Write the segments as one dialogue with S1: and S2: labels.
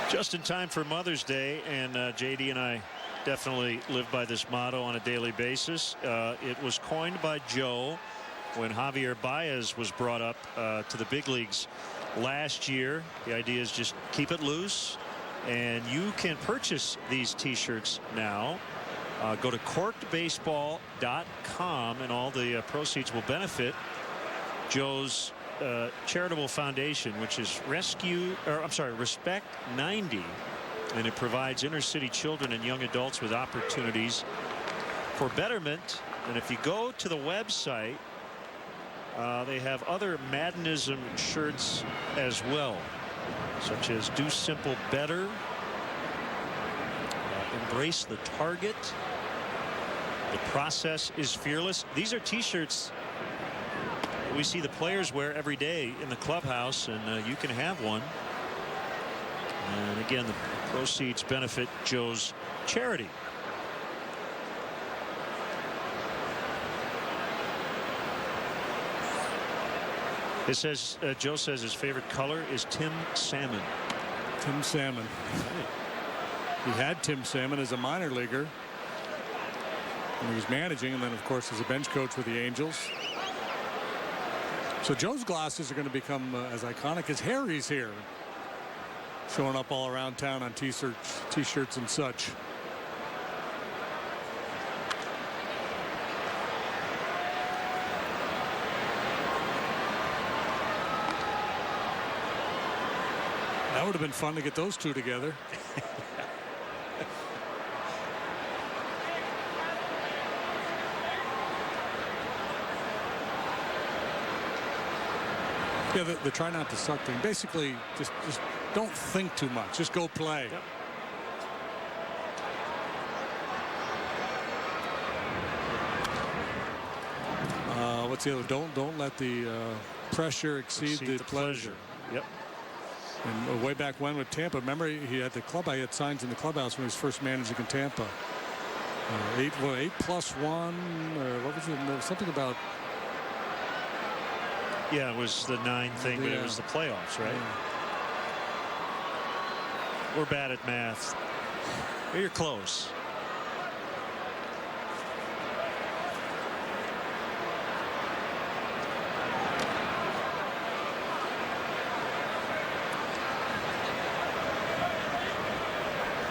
S1: Just in time for Mother's Day, and JD and I definitely live by this motto on a daily basis. It was coined by Joe when Javier Baez was brought up to the big leagues last year. The idea is just keep it loose, and you can purchase these t-shirts now. Go to corkedbaseball.com, and all the proceeds will benefit Joe's charitable foundation, which is Respect 90, and it provides inner city children and young adults with opportunities for betterment. And if you go to the website, they have other Maddenism shirts as well, such as Do Simple Better, Embrace the Target, The Process is Fearless. These are t-shirts we see the players wear every day in the clubhouse, and you can have one. And again, the proceeds benefit Joe's charity. It says Joe says his favorite color is Tim Salmon.
S2: Tim Salmon. He had Tim Salmon as a minor leaguer when he was managing, and then of course as a bench coach with the Angels. So Joe's glasses are going to become as iconic as Harry's here, showing up all around town on t-shirts and such. That would have been fun to get those two together. Yeah, the try not to suck thing. Basically, just don't think too much. Just go play.
S1: Yep.
S2: What's the other? Don't let the pressure exceed the pleasure.
S1: Yep.
S2: And way back when with Tampa, remember he had the club. He had signs in the clubhouse when he was first managing in Tampa. 8+1. What was it? Something about.
S1: Yeah, it was the 9 thing, but it was the playoffs, right?
S2: Yeah.
S1: We're bad at math. You're close.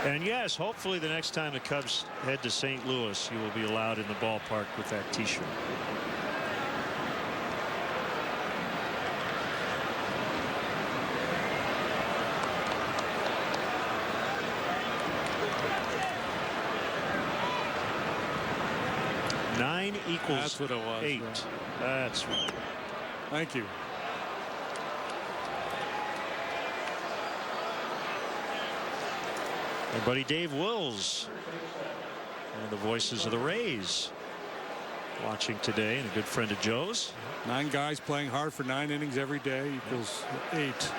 S1: And yes, hopefully the next time the Cubs head to St. Louis, you will be allowed in the ballpark with that t-shirt. Equals
S2: That's what it was.
S1: 8.
S2: Right.
S1: That's right.
S2: Thank you.
S1: Our buddy Dave Wills, one of the voices of the Rays, watching today, and a good friend of Joe's.
S2: 9 guys playing hard for 9 innings every day equals 8.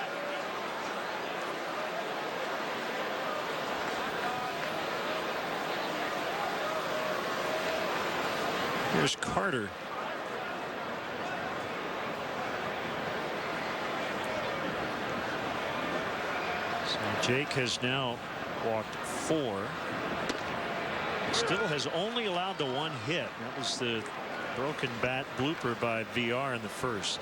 S1: Here's Carter. So Jake has now walked 4. Still has only allowed the 1 hit. That was the broken bat blooper by VR in the first.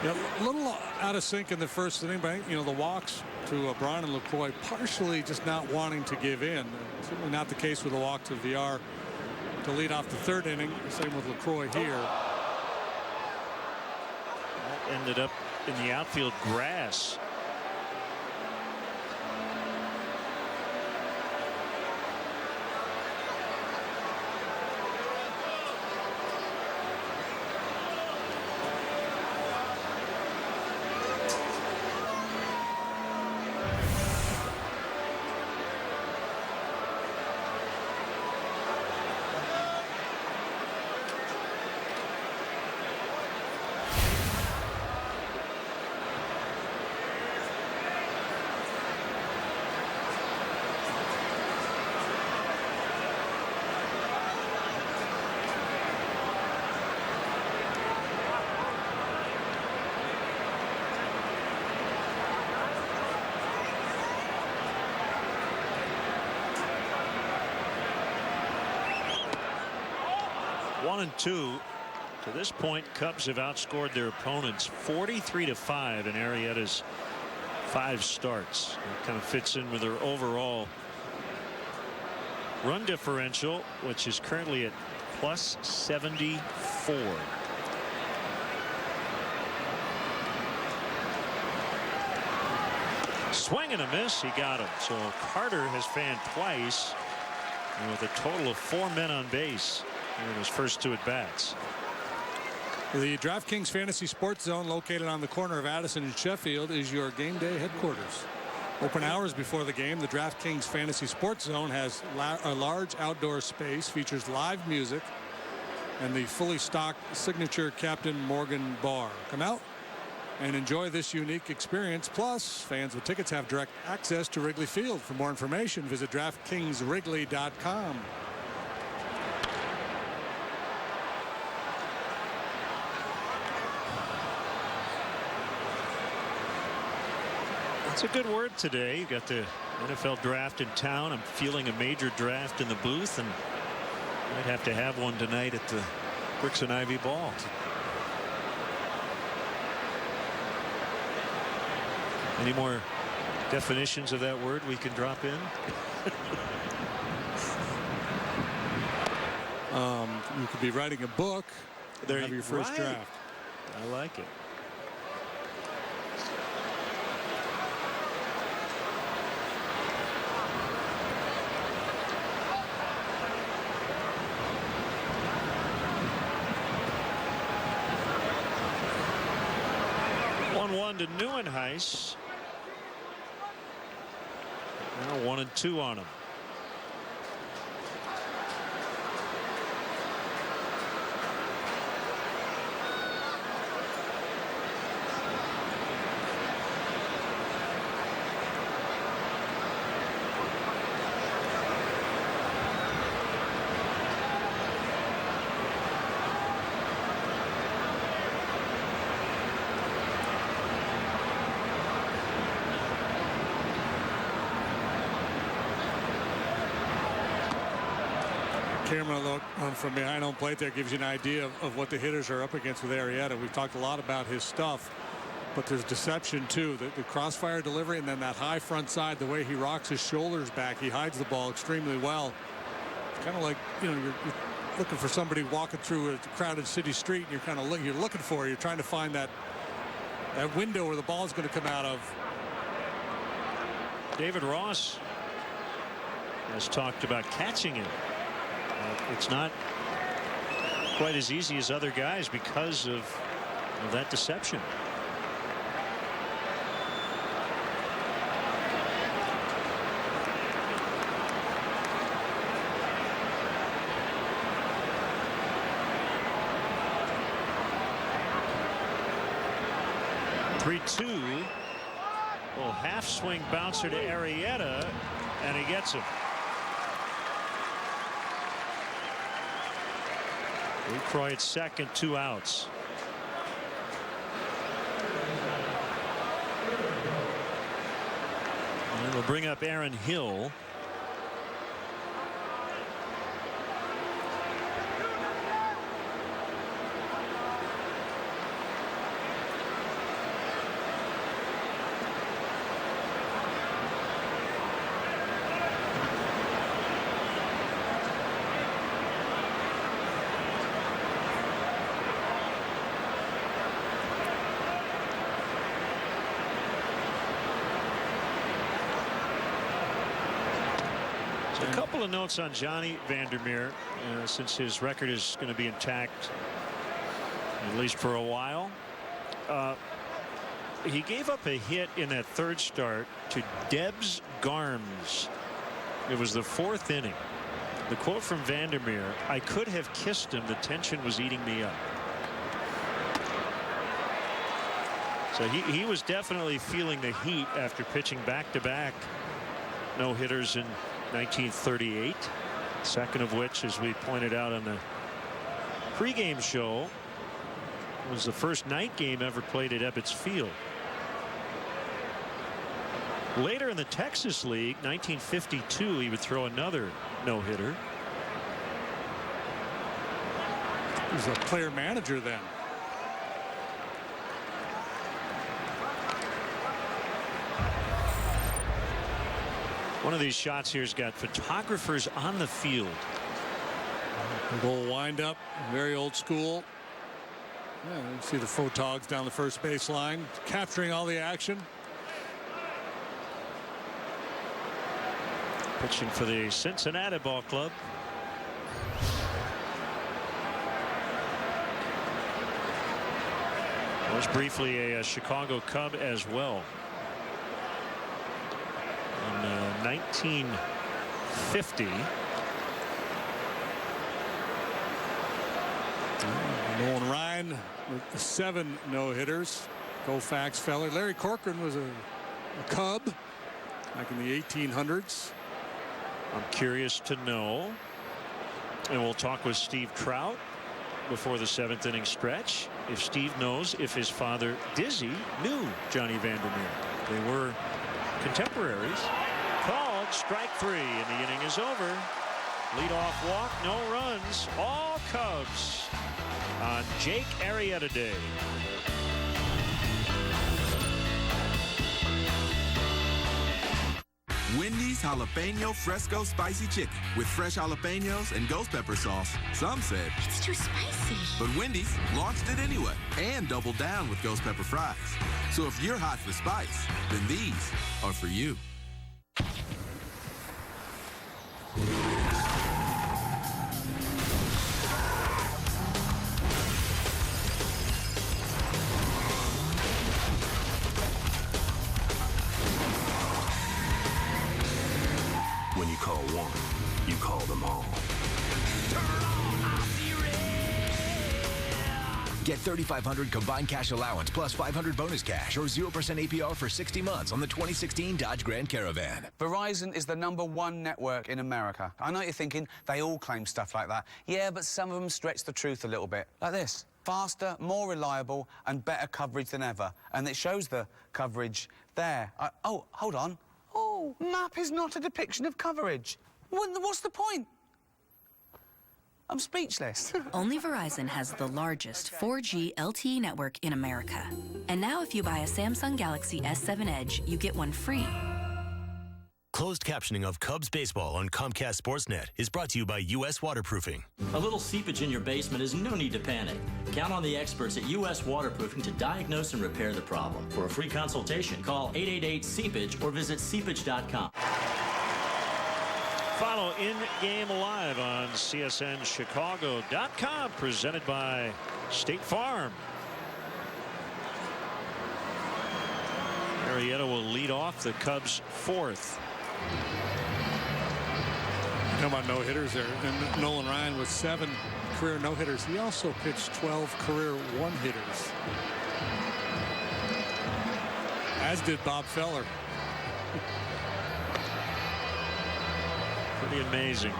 S2: Yeah, a little out of sync in the first inning, but you know the walks to Brian and LaCroix partially just not wanting to give in. Certainly not the case with the walk to VR to lead off the 3rd inning. Same with LaCroix here.
S1: That ended up in the outfield grass. 1-2. To this point, Cubs have outscored their opponents 43-5 in Arrieta's 5 starts. It kind of fits in with their overall run differential, which is currently at +74. Swing and a miss. He got him. So Carter has fanned twice, and with a total of 4 men on base in his first 2 at bats.
S2: The DraftKings Fantasy Sports Zone, located on the corner of Addison and Sheffield, is your game day headquarters. Open hours before the game, the DraftKings Fantasy Sports Zone has a large outdoor space, features live music, and the fully stocked signature Captain Morgan bar. Come out and enjoy this unique experience. Plus, fans with tickets have direct access to Wrigley Field. For more information, visit DraftKingsWrigley.com.
S1: It's a good word today. You got the NFL draft in town. I'm feeling a major draft in the booth, and might have to have one tonight at the Bricks and Ivy Ball. Any more definitions of that word we can drop in?
S2: You could be writing a book.
S1: There,
S2: have your first draft.
S1: I like it. To Neuenhuis. Now 1-2 on him.
S2: Camera look from behind home plate there gives you an idea of what the hitters are up against with Arrieta. We've talked a lot about his stuff, but there's deception too. The crossfire delivery, and then that high front side, the way he rocks his shoulders back, he hides the ball extremely well. It's kind of like, you know, you're looking for somebody walking through a crowded city street, and you're kind of looking for it. You're trying to find that window where the ball is going to come out of.
S1: David Ross has talked about catching it. It's not quite as easy as other guys because of that deception. Well, half swing bouncer to Arrieta, and he gets him. Lucroy at second, 2 outs. And we'll bring up Aaron Hill. A couple of notes on Johnny Vandermeer, since his record is going to be intact at least for a while. He gave up a hit in that third start to Debs Garms. It was the 4th inning. The quote from Vandermeer: "I could have kissed him. The tension was eating me up." So he was definitely feeling the heat after pitching back-to-back no-hitters in 1938, second of which, as we pointed out on the pregame show, was the first night game ever played at Ebbets Field. Later in the Texas League, 1952, he would throw another no-hitter.
S2: He was a player manager then.
S1: One of these shots here's got photographers on the field.
S2: A little wind up, very old school. Yeah, you see the photogs down the first base line, capturing all the action.
S1: Pitching for the Cincinnati ball club. Was briefly a Chicago Cub as well. In 1950.
S2: Nolan Ryan with 7 no-hitters. Koufax Feller. Larry Corcoran was a Cub back in the 1800s.
S1: I'm curious to know, and we'll talk with Steve Trout before the 7th inning stretch, if Steve knows if his father Dizzy knew Johnny Vandermeer. They were contemporaries. Called strike 3, and the inning is over. Leadoff walk, no runs, all Cubs on Jake Arrieta Day.
S3: Wendy's Jalapeno Fresco Spicy Chicken with fresh jalapenos and ghost pepper sauce. Some said
S4: It's too spicy.
S3: but Wendy's launched it anyway and doubled down with ghost pepper fries. So if you're hot for spice, then these are for you.
S5: When you call one, you call them all.
S6: Get $3,500 combined cash allowance plus $500 bonus cash or 0% APR for 60 months on the 2016 Dodge Grand Caravan.
S7: Verizon is the #1 network in America. I know what you're thinking, they all claim stuff like that. Yeah, but some of them stretch the truth a little bit. Like this. Faster, more reliable, and better coverage than ever. And it shows the coverage there. Oh, hold on. Oh, map is not a depiction of coverage. What's the point? I'm speechless.
S8: Only Verizon has the largest 4G LTE network in America. And now if you buy a Samsung Galaxy S7 Edge, you get one free.
S5: Closed captioning of Cubs baseball on Comcast Sportsnet is brought to you by U.S. Waterproofing.
S9: A little seepage in your basement is no need to panic. Count on the experts at U.S. Waterproofing to diagnose and repair the problem. For a free consultation, call 888-SEEPAGE or visit seepage.com.
S1: Follow In-Game Live on CSNChicago.com, presented by State Farm. Arrieta will lead off the Cubs' 4th.
S2: Talking about no-hitters there. And Nolan Ryan with 7 career no-hitters. He also pitched 12 career one-hitters. As did Bob Feller.
S1: Pretty amazing.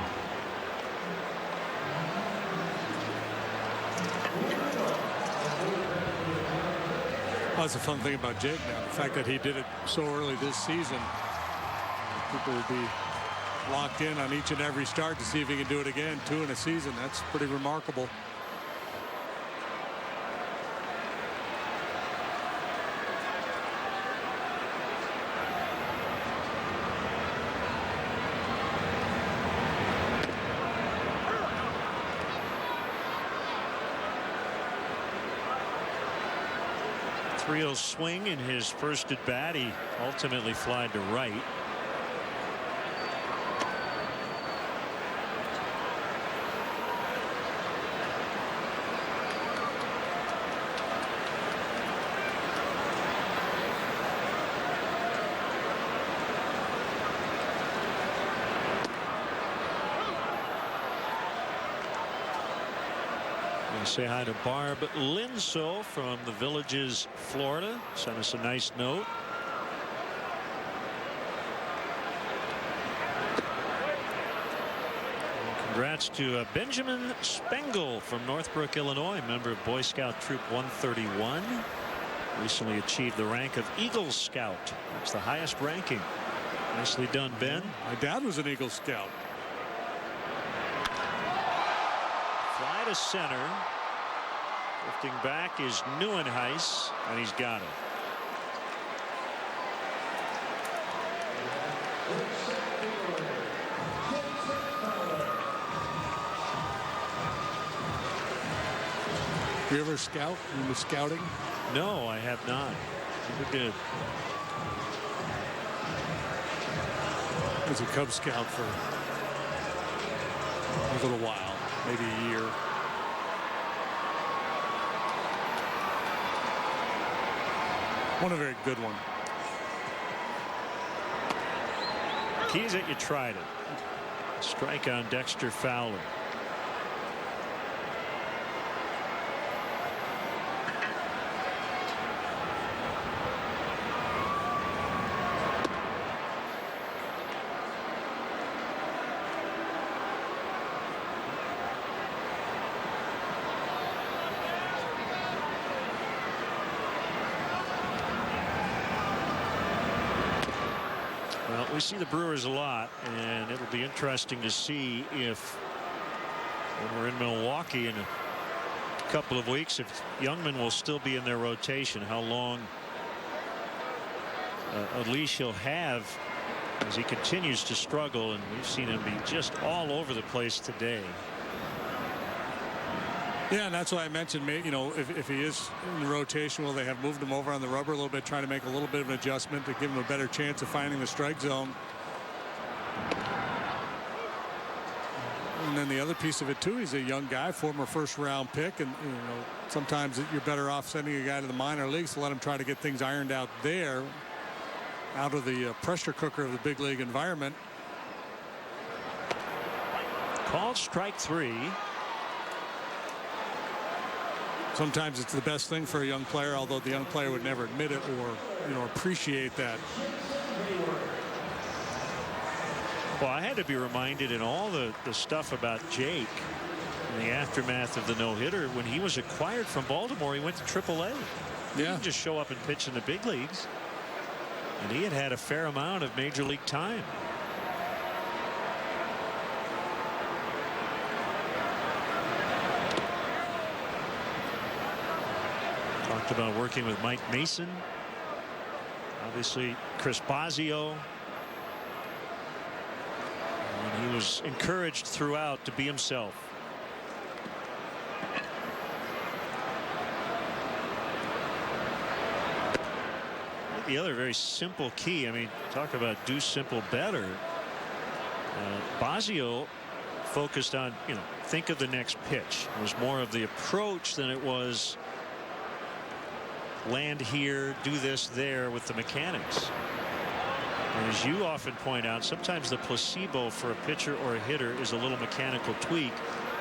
S2: Well, that's the fun thing about Jake now. The fact that he did it so early this season. People will be locked in on each and every start to see if he can do it again. 2 in a season. That's pretty remarkable.
S1: Real swing in his first at bat. He ultimately flied to right. Say hi to Barb Linso from the Villages, Florida. Sent us a nice note. And congrats to Benjamin Spengel from Northbrook, Illinois, member of Boy Scout Troop 131. Recently achieved the rank of Eagle Scout. That's the highest ranking. Nicely done, Ben.
S2: My dad was an Eagle Scout.
S1: Fly to center. Lifting back is Neuenhuis, and he's got it.
S2: You ever scout? You were scouting?
S1: No, I have not. Never did.
S2: I was a Cub Scout for a little while, maybe a year. One a very good one.
S1: Key is that you tried it. Strike on Dexter Fowler. Well, we see the Brewers a lot, and it'll be interesting to see if, when we're in Milwaukee in a couple of weeks, if Youngman will still be in their rotation, how long a leash he'll have as he continues to struggle, and we've seen him be just all over the place today.
S2: Yeah, and that's why I mentioned, you know, if he is in the rotation, will they have moved him over on the rubber a little bit, trying to make a little bit of an adjustment to give him a better chance of finding the strike zone. And then the other piece of it too, he's a young guy, former first-round pick, and you know, sometimes you're better off sending a guy to the minor leagues to let him try to get things ironed out there, out of the pressure cooker of the big league environment.
S1: Called strike 3.
S2: Sometimes it's the best thing for a young player, although the young player would never admit it or, you know, appreciate that.
S1: Well, I had to be reminded in all the stuff about Jake in the aftermath of the no-hitter. When he was acquired from Baltimore, he went to AAA. He didn't just show up and pitch in the big leagues. And he had had a fair amount of major league time. Talked about working with Mike Mason. Obviously, Chris Bosio. And he was encouraged throughout to be himself. The other very simple key, I mean, talk about do simple better. Bosio focused on, you know, think of the next pitch. It was more of the approach than it was land here, do this there with the mechanics. And as you often point out, sometimes the placebo for a pitcher or a hitter is a little mechanical tweak.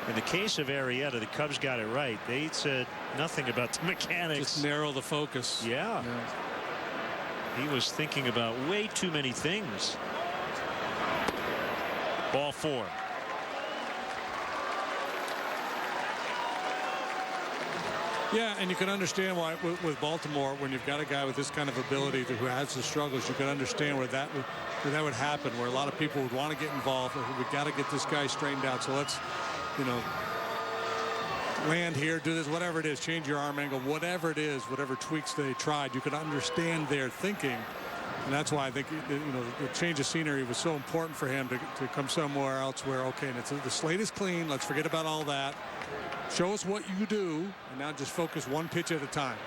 S1: In the case of Arrieta, the Cubs got it right. They said nothing about the mechanics.
S2: Just narrow the focus.
S1: Yeah. He was thinking about way too many things. Ball 4.
S2: Yeah, and you can understand why with Baltimore, when you've got a guy with this kind of ability who has the struggles, you can understand where that would happen, where a lot of people would want to get involved. We've got to get this guy straightened out. So let's, you know, land here, do this, whatever it is, change your arm angle, whatever it is, whatever tweaks they tried, you can understand their thinking. And that's why I think, you know, the change of scenery was so important for him to come somewhere else where, okay, and the slate is clean. Let's forget about all that. Show us what you do, and now just focus one pitch at a time.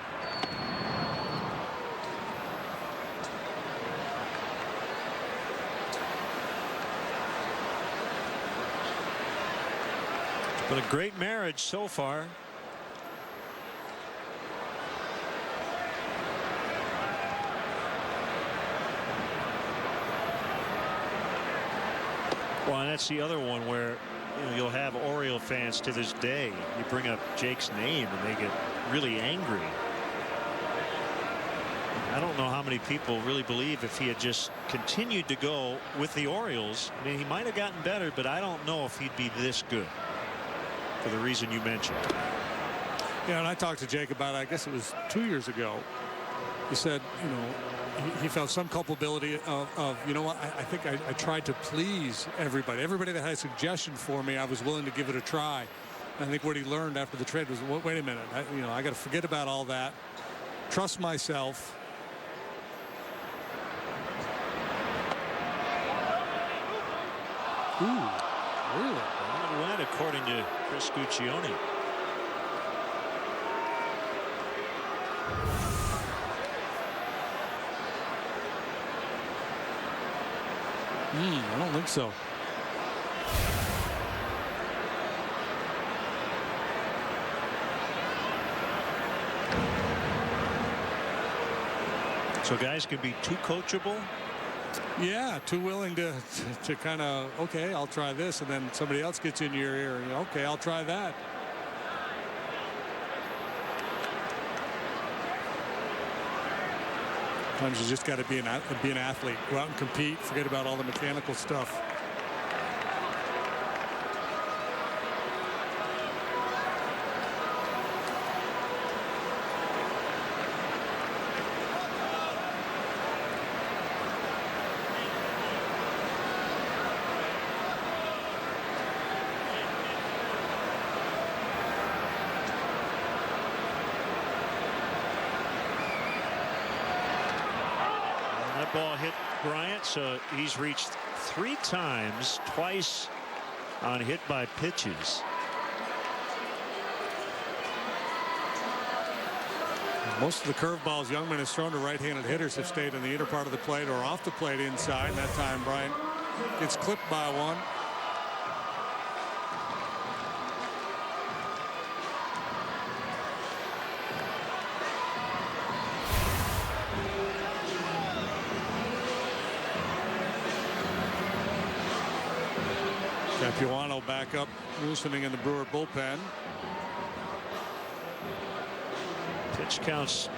S1: But a great marriage so far. Well, and that's the other one where, you know, you'll have Oriole fans to this day. You bring up Jake's name and they get really angry. I don't know how many people really believe if he had just continued to go with the Orioles. I mean, he might have gotten better, but I don't know if he'd be this good for the reason you mentioned.
S2: Yeah, and I talked to Jake about it, I guess it was 2 years ago. He said, you know, he felt some culpability of you know what, I think I tried to please everybody. Everybody that had a suggestion for me, I was willing to give it a try. I think what he learned after the trade was, wait a minute, I got to forget about all that. Trust myself. Ooh, really?
S1: That went according to Chris Guccione.
S2: I don't think so.
S1: So guys can be too coachable.
S2: Yeah, too willing to kind of, okay, I'll try this, and then somebody else gets in your ear, and okay, I'll try that. Sometimes you just got to be an athlete. Go out and compete. Forget about all the mechanical stuff.
S1: Ball hit Bryant, so he's reached 3 times, twice on hit by pitches.
S2: Most of the curveballs Youngman has thrown to right-handed hitters have stayed in the inner part of the plate or off the plate inside. And that time Bryant gets clipped by one. Capuano back up, loosening in the Brewer bullpen.
S1: Pitch count's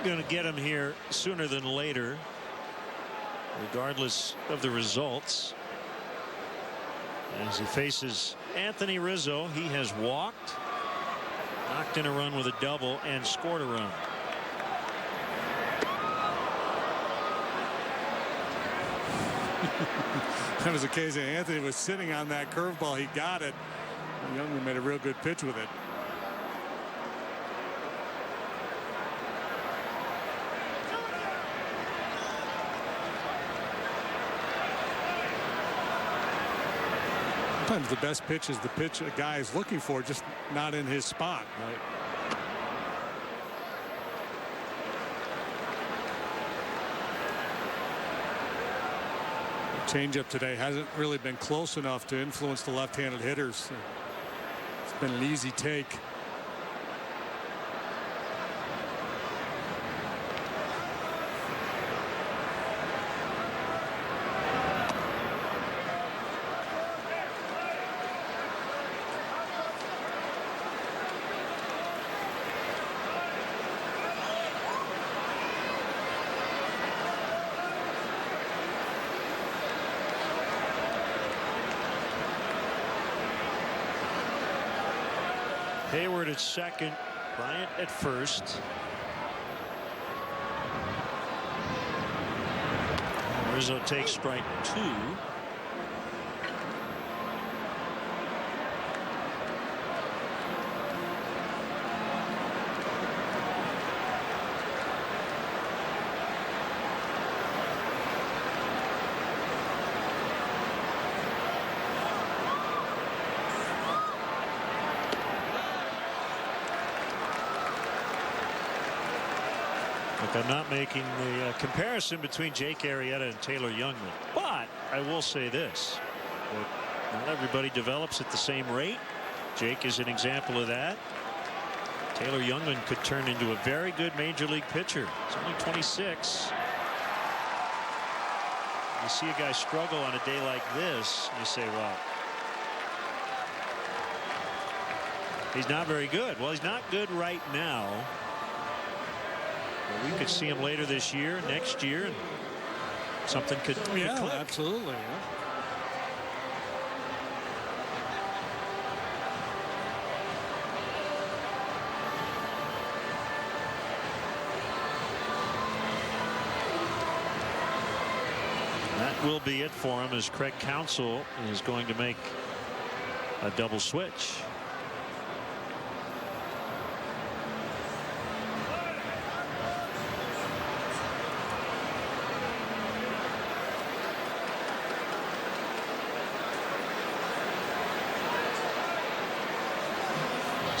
S1: going to get him here sooner than later, regardless of the results. As he faces Anthony Rizzo, he has walked, knocked in a run with a double, and scored a run.
S2: That was the case. Anthony was sitting on that curveball. He got it. Youngman made a real good pitch with it. Sometimes the best pitch is the pitch a guy is looking for, just not in his spot. Right. Changeup today hasn't really been close enough to influence the left-handed hitters. It's been an easy take.
S1: Hayward at second, Bryant at first. Rizzo takes strike 2. I'm not making the comparison between Jake Arrieta and Taylor Youngman, but I will say this: not everybody develops at the same rate. Jake is an example of that. Taylor Youngman could turn into a very good major league pitcher. He's only 26. You see a guy struggle on a day like this, and you say, well, he's not very good. Well, he's not good right now. Well, we could see him later this year, next year, and something could click.
S2: Absolutely. Yeah.
S1: That will be it for him, as Craig Counsell is going to make a double switch.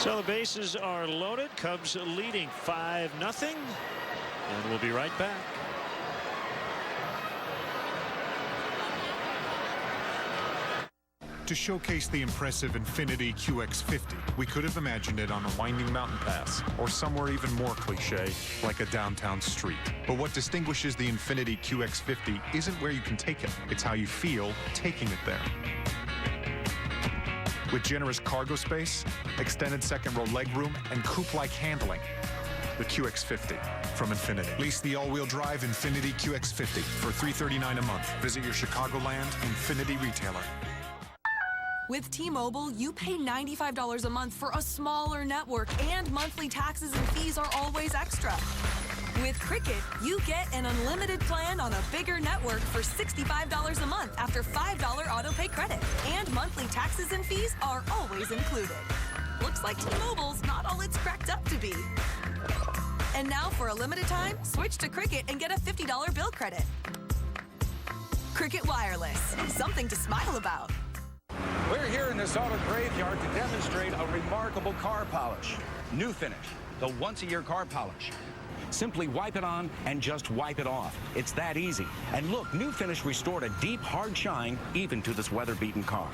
S1: So the bases are loaded. Cubs leading 5-0. And we'll be right back.
S4: To showcase the impressive Infiniti QX50, we could have imagined it on a winding mountain pass or somewhere even more cliche, like a downtown street. But what distinguishes the Infiniti QX50 isn't where you can take it, it's how you feel taking it there. With generous cargo space, extended second row legroom, and coupe-like handling, the QX50 from Infiniti. Lease the all-wheel drive Infiniti QX50 for $339 a month. Visit your Chicagoland Infiniti retailer.
S10: With T-Mobile, you pay $95 a month for a smaller network, and monthly taxes and fees are always extra. With Cricket, you get an unlimited plan on a bigger network for $65 a month after $5 auto-pay credit. And monthly taxes and fees are always included. Looks like T-Mobile's not all it's cracked up to be. And now, for a limited time, switch to Cricket and get a $50 bill credit. Cricket Wireless. Something to smile about.
S11: We're here in this auto graveyard to demonstrate a remarkable car polish. New Finish, the once-a-year car polish. Simply wipe it on and just wipe it off. It's that easy. And look, New Finish restored a deep, hard shine even to this weather-beaten car.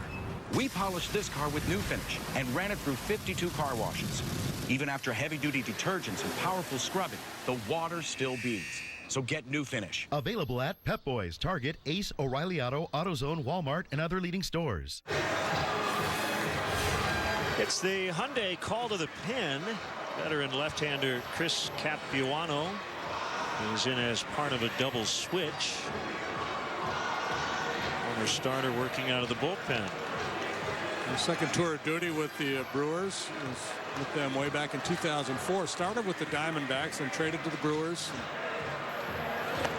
S11: We polished this car with New Finish and ran it through 52 car washes. Even after heavy-duty detergents and powerful scrubbing, the water still beads. So get New Finish.
S12: Available at Pep Boys, Target, Ace, O'Reilly Auto, AutoZone, Walmart, and other leading stores.
S1: It's the Hyundai call to the pin. Veteran left-hander Chris Capuano is in as part of a double switch. Former starter working out of the bullpen.
S2: The second tour of duty with the Brewers. Was with them way back in 2004. Started with the Diamondbacks and traded to the Brewers.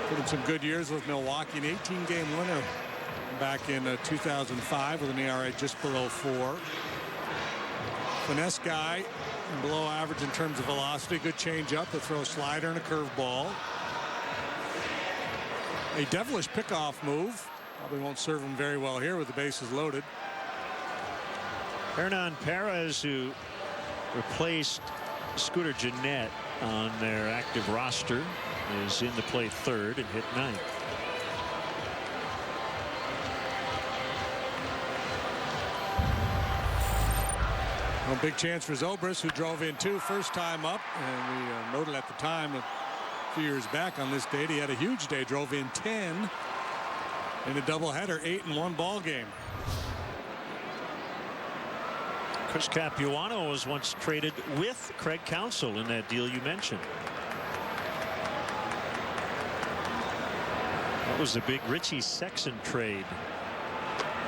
S2: Put in some good years with Milwaukee, an 18-game winner back in 2005 with an ERA just below 4. Finesse guy, below average in terms of velocity. Good changeup, a throw slider and a curveball. A devilish pickoff move. Probably won't serve him very well here with the bases loaded.
S1: Hernan Perez, who replaced Scooter Gennett on their active roster, is in to play third and hit ninth.
S2: A big chance for Zobrist, who drove in 2 first time up, and we noted at the time a few years back on this date he had a huge day. Drove in 10 in a doubleheader, 8-1 ball game.
S1: Chris Capuano was once traded with Craig Counsell in that deal you mentioned. That was the big Richie Sexson trade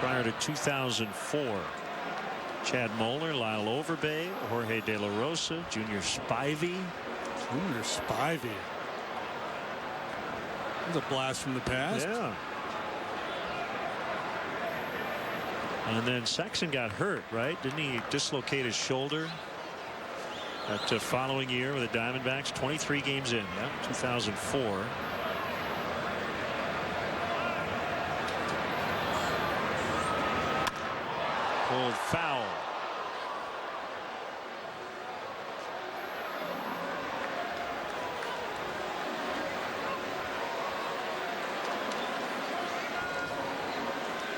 S1: prior to 2004. Chad Moeller, Lyle Overbay, Jorge De La Rosa, Junior Spivey.
S2: Junior Spivey. That's a blast from the past.
S1: Yeah. And then Sexton got hurt, right? Didn't he dislocate his shoulder that following year with the Diamondbacks? 23 games in, yeah, 2004. Pulled foul.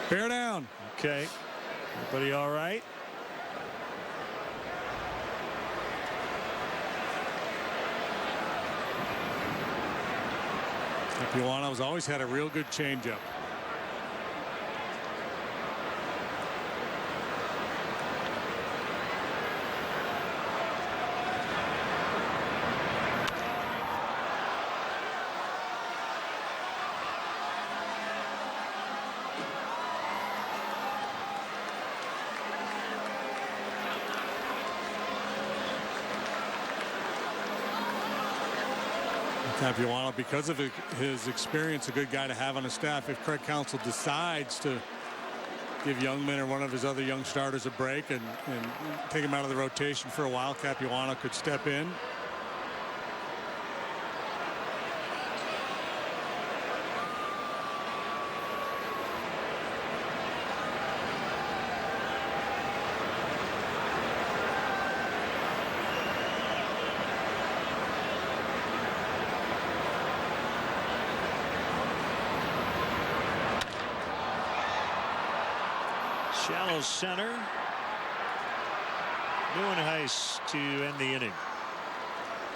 S2: Bear down.
S1: Okay. Everybody all right?
S2: Capuano's always had a real good changeup. Capuano, because of his experience, a good guy to have on his staff. If Craig Counsell decides to give Youngman or one of his other young starters a break and take him out of the rotation for a while, Capuano could step in.
S1: Shallow center. Nieuwenhuis to end the inning.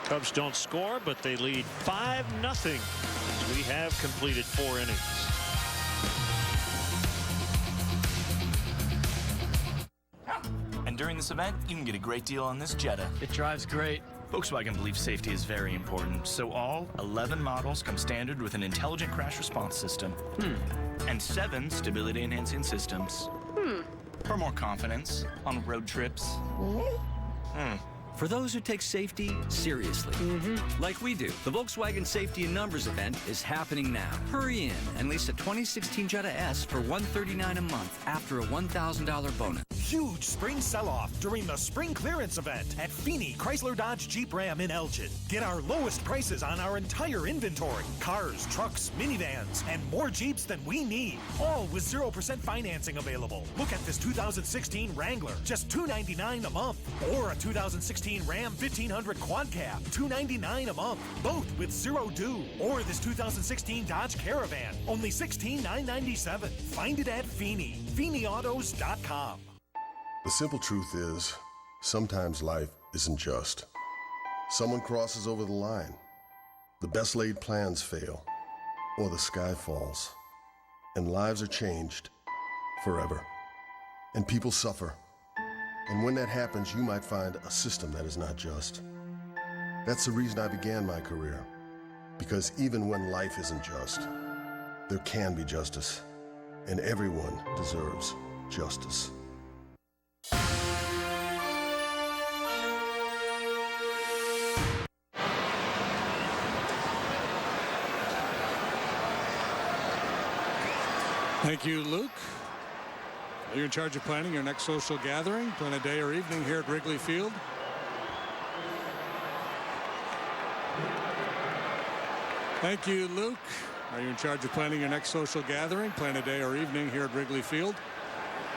S1: Cubs don't score, but they lead 5-0. We have completed 4 innings.
S13: And during this event, you can get a great deal on this Jetta.
S14: It drives great.
S13: Volkswagen believes safety is very important, so all 11 models come standard with an intelligent crash response system. And 7 stability-enhancing systems. For more confidence on road trips.
S14: For those who take safety seriously, like we do, the Volkswagen Safety in Numbers event is happening now. Hurry in and lease a 2016 Jetta S for $139 a month after a $1,000 bonus.
S15: Huge spring sell-off during the spring clearance event at Feeney Chrysler Dodge Jeep Ram in Elgin. Get our lowest prices on our entire inventory. Cars, trucks, minivans, and more Jeeps than we need. All with 0% financing available. Look at this 2016 Wrangler, just $299 a month. Or a 2016 Ram 1500 Quad Cab, $299 a month. Both with 0 due. Or this 2016 Dodge Caravan, only $16,997. Find it at Feeney. FeeneyAutos.com.
S16: The simple truth is, sometimes life isn't just. Someone crosses over the line, the best laid plans fail, or the sky falls, and lives are changed forever, and people suffer. And when that happens, you might find a system that is not just. That's the reason I began my career, because even when life isn't just, there can be justice, and everyone deserves justice.
S2: Thank you, Luke. You're in charge of planning your next social gathering. Plan a day or evening here at Wrigley Field. Thank you, Luke. Are you in charge of planning your next social gathering? Plan a day or evening here at Wrigley Field.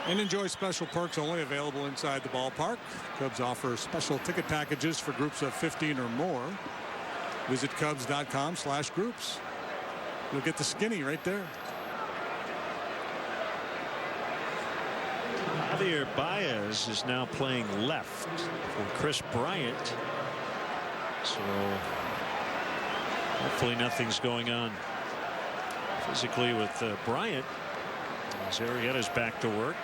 S2: And enjoy special perks only available inside the ballpark. Cubs offer special ticket packages for groups of 15 or more. Visit Cubs.com/groups. You'll get the skinny right there.
S1: Javier Baez is now playing left for Chris Bryant. So hopefully nothing's going on physically with Bryant. As Arrieta's back to work.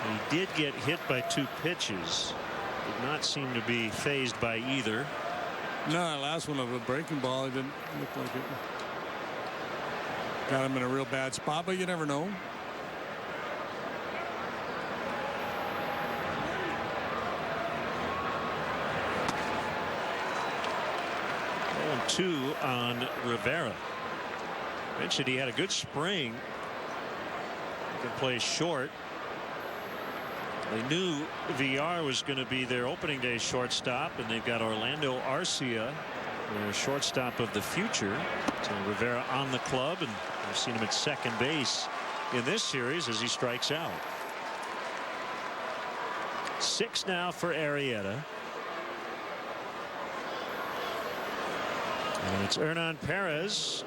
S1: He did get hit by 2 pitches. Did not seem to be phased by either.
S2: No, last one of a breaking ball. It didn't look like it. Got him in a real bad spot, but you never know.
S1: Oh, 2 on Rivera. Mentioned he had a good spring. He can play short. They knew VR was going to be their opening day shortstop, and they've got Orlando Arcia, their shortstop of the future. So Rivera on the club, and we've seen him at second base in this series as he strikes out. 6 now for Arrieta. And it's Hernan Perez.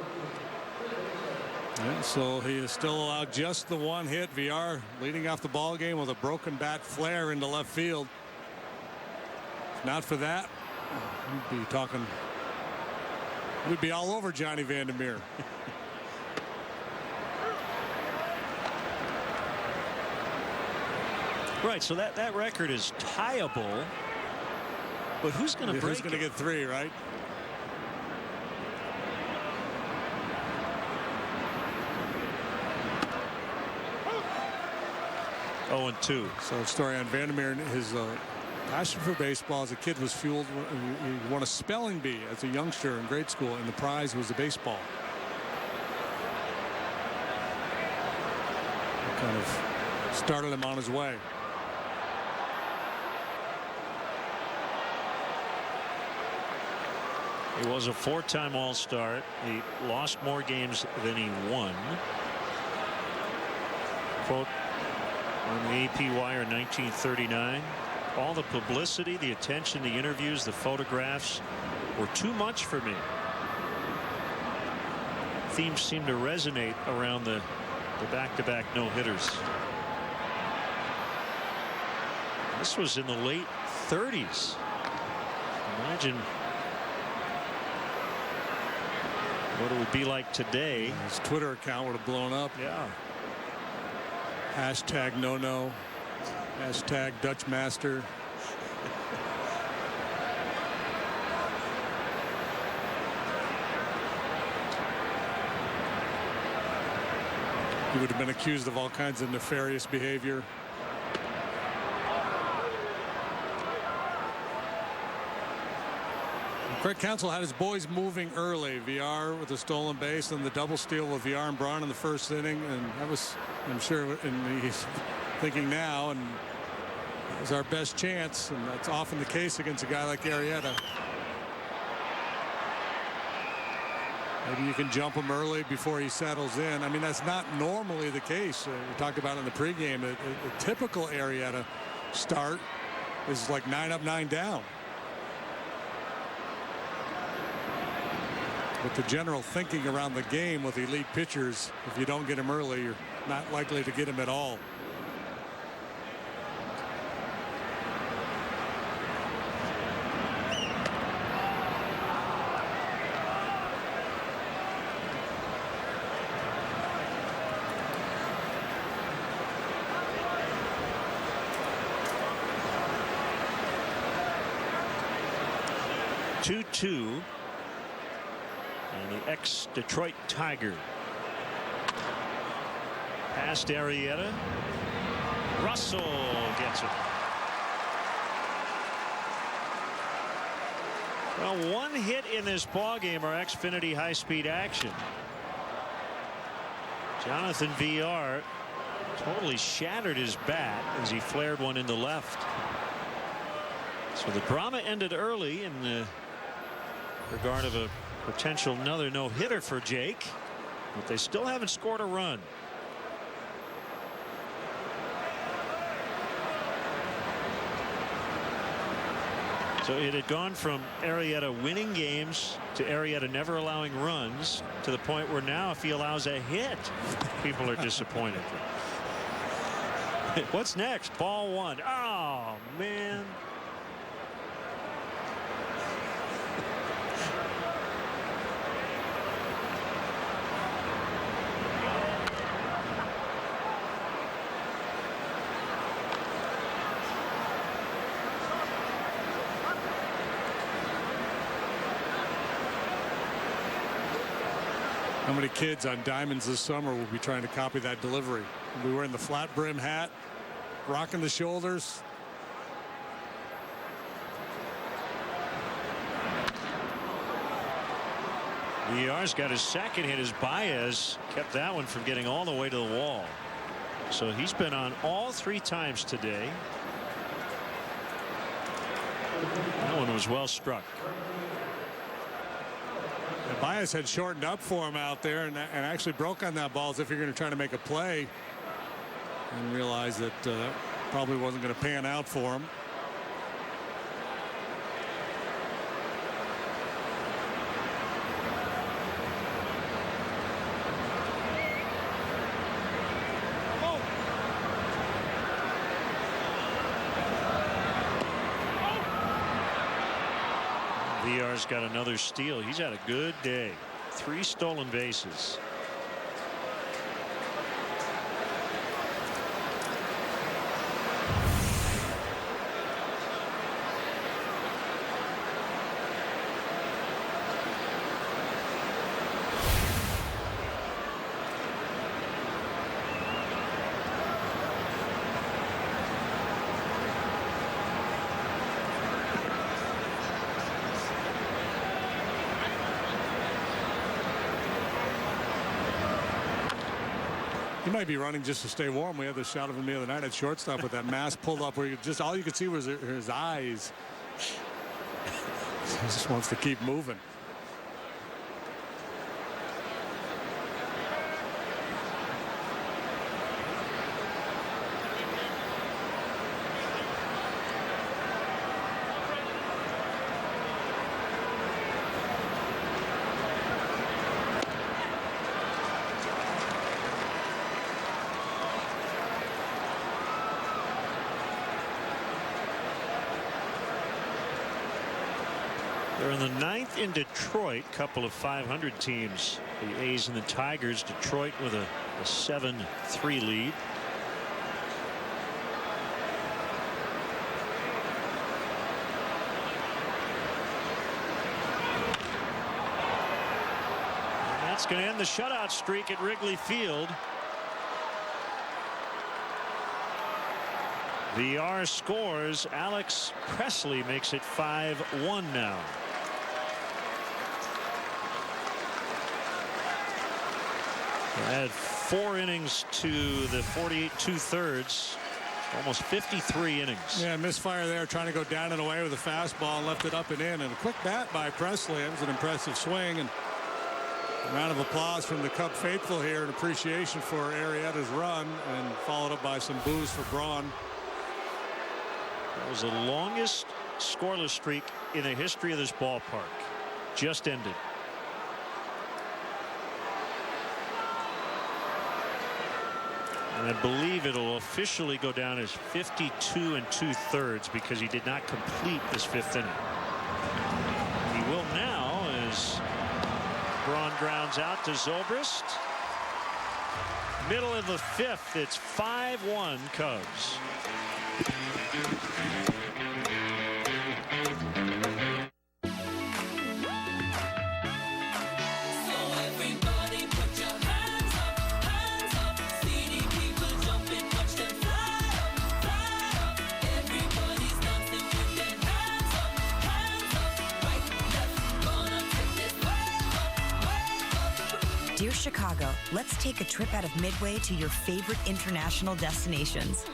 S2: And so he is still allowed just the 1 hit. VR leading off the ball game with a broken bat flare into left field. If not for that, we'd be talking. We'd be all over Johnny Vandermeer.
S1: Right, so that record is tieable, but who's going to break it?
S2: Who's going to get 3, right?
S1: Oh, and 2.
S2: So a story on Vandermeer. His passion for baseball as a kid was fueled. He won a spelling bee as a youngster in grade school, and the prize was the baseball. It kind of started him on his way.
S1: He was a 4-time All-Star. He lost more games than he won. Quote on the AP Wire in 1939, all the publicity, the attention, the interviews, the photographs were too much for me. themes seem to resonate around the back-to-back no-hitters. This was in the late 30s. Imagine what it would be like today.
S2: His Twitter account would have blown up.
S1: Yeah.
S2: Hashtag no. Hashtag Dutch Master. He would have been accused of all kinds of nefarious behavior. Craig Counsell had his boys moving early. VR with a stolen base and the double steal with VR and Braun in the first inning. And that was, I'm sure, and he's thinking now, and it was our best chance. And that's often the case against a guy like Arrieta. Maybe you can jump him early before he settles in. I mean, that's not normally the case. We talked about it in the pregame. A typical Arrieta start is like 9 up, 9 down. But the general thinking around the game with elite pitchers, if you don't get him early, you're not likely to get him at all.
S1: Two. And the ex-Detroit Tiger. Past Arrieta. Russell gets it. Well, one hit in this ballgame or Xfinity high-speed action. Jonathan VR totally shattered his bat as he flared one into left. So the drama ended early in the regard of a potential another no-hitter for Jake, but they still haven't scored a run. So it had gone from Arrieta winning games to Arrieta never allowing runs, to the point where now if he allows a hit, people are disappointed. What's next? Ball one. Oh, man.
S2: How many kids on diamonds this summer will be trying to copy that delivery? We'll be wearing the flat brim hat, rocking the shoulders.
S1: VR's got his second hit as Baez kept that one from getting all the way to the wall. So he's been on all 3 times today. That one was well struck.
S2: And Baez had shortened up for him out there and actually broke on that ball as if you're going to try to make a play and realized that probably wasn't going to pan out for him.
S1: VR's got another steal. He's had a good day. 3 stolen bases.
S2: He might be running just to stay warm. We had the shot of him the other night at shortstop with that mask pulled up where just all you could see was his eyes. He just wants to keep moving.
S1: They're in the 9th in Detroit, couple of 500 teams. The A's and the Tigers. Detroit with a 7-3 lead. And that's going to end the shutout streak at Wrigley Field. VR scores. Alex Presley makes it 5-1 now. Add 4 innings to the 48 2/3. Almost 53 innings.
S2: Yeah, misfire there, trying to go down and away with a fastball, and left it up and in. And a quick bat by Presley. It was an impressive swing. And a round of applause from the Cub faithful here in appreciation for Arrieta's run, and followed up by some boos for Braun.
S1: That was the longest scoreless streak in the history of this ballpark. Just ended. And I believe it'll officially go down as 52 2/3 because he did not complete this 5th inning. He will now as Braun grounds out to Zobrist. Middle of the 5th. It's 5-1 Cubs.
S17: Dear Chicago, let's take a trip out of Midway to your favorite international destinations.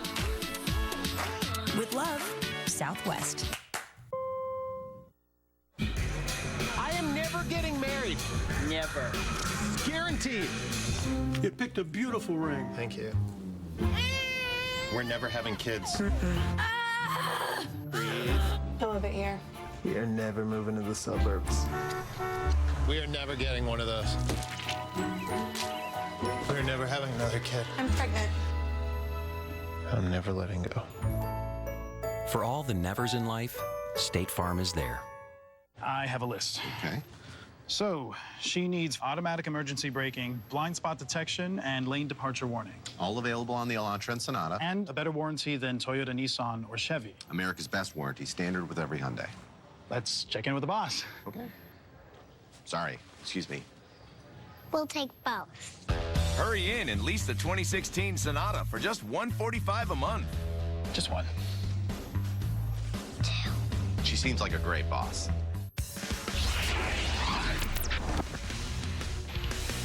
S17: With love, Southwest.
S18: I am never getting married. Never. Guaranteed.
S19: You picked a beautiful ring. Thank you. We're never having kids. Breathe.
S20: A little bit here.
S19: We are never moving to the suburbs. We are never getting one of those. We're never having another kid.
S20: I'm pregnant.
S19: I'm never letting go.
S21: For all the nevers in life, State Farm is there.
S22: I have a list.
S19: Okay.
S22: So, she needs automatic emergency braking, blind spot detection, and lane departure warning.
S19: All available on the Elantra and Sonata.
S22: And a better warranty than Toyota, Nissan, or Chevy.
S19: America's best warranty, standard with every Hyundai.
S22: Let's check in with the boss.
S19: Okay. Sorry, excuse me.
S23: We'll take both.
S6: Hurry in and lease the 2016 Sonata for just $145 a month.
S22: Just one.
S19: She seems like a great boss.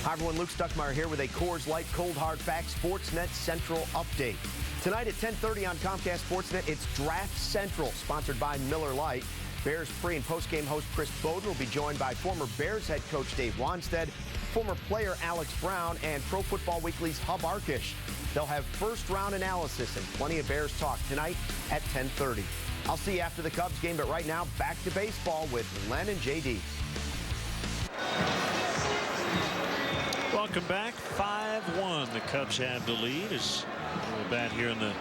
S24: Hi, everyone. Luke Stuckmeyer here with a Coors Light Cold Hard Facts Sportsnet Central update. Tonight at 10:30 on Comcast Sportsnet, it's Draft Central, sponsored by Miller Lite. Bears pre- and post-game host Chris Bowden will be joined by former Bears head coach Dave Wanstead, former player Alex Brown, and Pro Football Weekly's Hub Arkish. They'll have first-round analysis and plenty of Bears talk tonight at 10:30. I'll see you after the Cubs game, but right now, back to baseball with Len and JD.
S1: Welcome back. 5-1. The Cubs have the lead as we're back here in the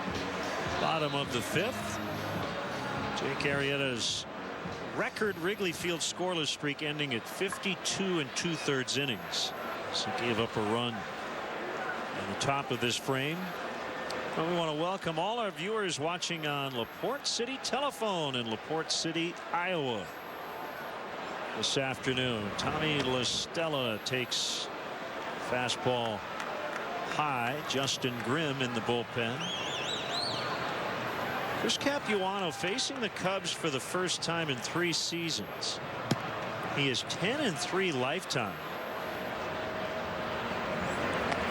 S1: bottom of the 5th. Jake Arrieta's record Wrigley Field scoreless streak ending at 52 2/3 innings. So he gave up a run on the top of this frame. Well, we want to welcome all our viewers watching on LaPorte City Telephone in LaPorte City, Iowa. This afternoon, Tommy LaStella takes fastball high. Justin Grimm in the bullpen. Chris Capuano facing the Cubs for the first time in 3 seasons. He is 10-3 lifetime.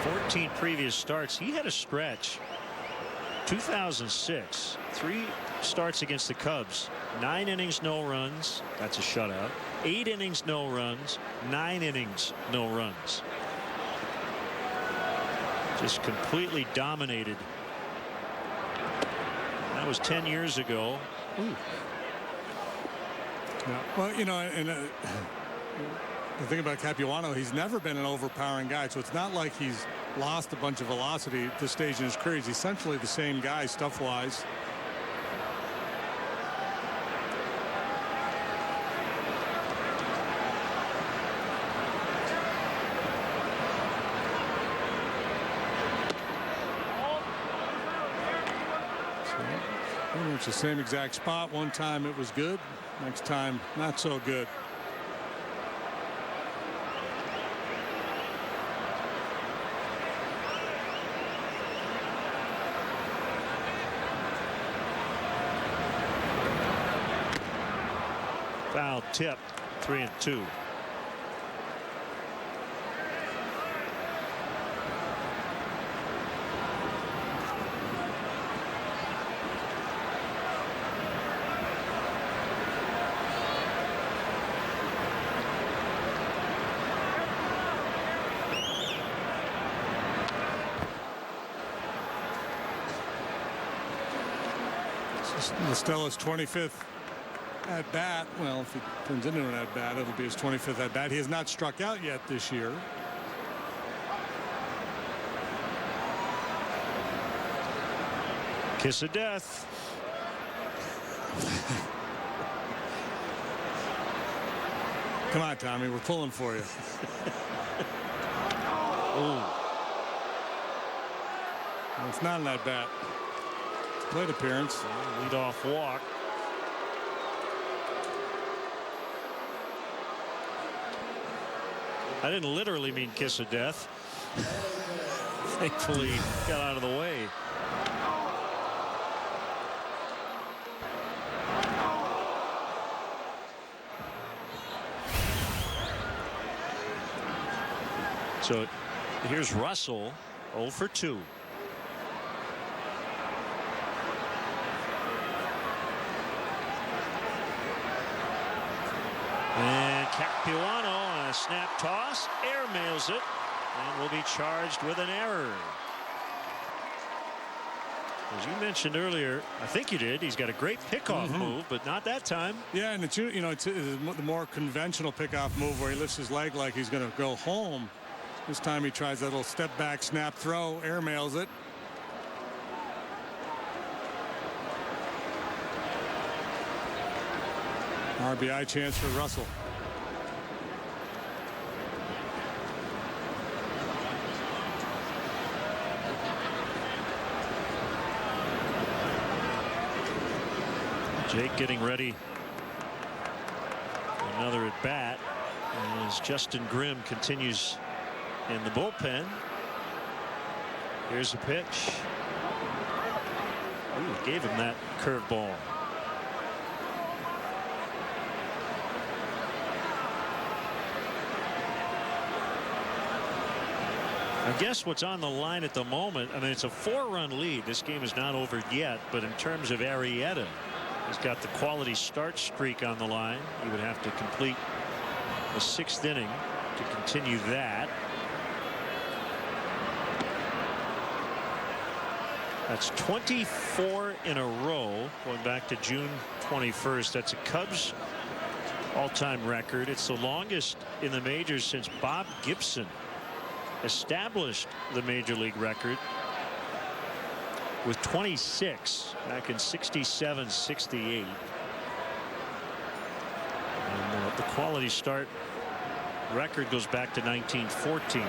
S1: 14 previous starts. He had a stretch. 2006, 3 starts against the Cubs. 9 innings, no runs. That's a shutout. 8 innings, no runs. 9 innings, no runs. Just completely dominated. That was 10 years ago.
S2: Yeah, well, you know, and the thing about Capuano, he's never been an overpowering guy, so it's not like he's lost a bunch of velocity at this stage in his career. He's essentially the same guy stuff-wise. It's the same exact spot. One time it was good. Next time, not so good.
S1: Foul tip, 3-2.
S2: Stella's 25th at bat. Well, if it turns into an at bat, it'll be his 25th at bat. He has not struck out yet this year.
S1: Kiss of death.
S2: Come on, Tommy, we're pulling for you.
S1: Oh.
S2: Well, it's not an at bat. Plate appearance.
S1: Lead off walk. I didn't literally mean kiss of death. Thankfully got out of the way. So here's Russell, 0 for 2. And Capuano on a snap toss, air mails it, and will be charged with an error. As you mentioned earlier, I think you did, he's got a great pickoff move, but not that time.
S2: Yeah, and it's, you know, it's the more conventional pickoff move where he lifts his leg like he's going to go home. This time he tries that little step back snap throw, air mails it. RBI chance for Russell.
S1: Jake getting ready. Another at bat as Justin Grimm continues in the bullpen. Here's a pitch. Ooh, gave him that curveball. I guess what's on the line at the moment, I mean, it's a 4-run lead. This game is not over yet, but in terms of Arrieta, he's got the quality start streak on the line. He would have to complete the 6th inning to continue that. That's 24 in a row going back to June 21st. That's a Cubs all-time record. It's the longest in the majors since Bob Gibson established the major league record with 26 back in 67-68. And the quality start record goes back to 1914.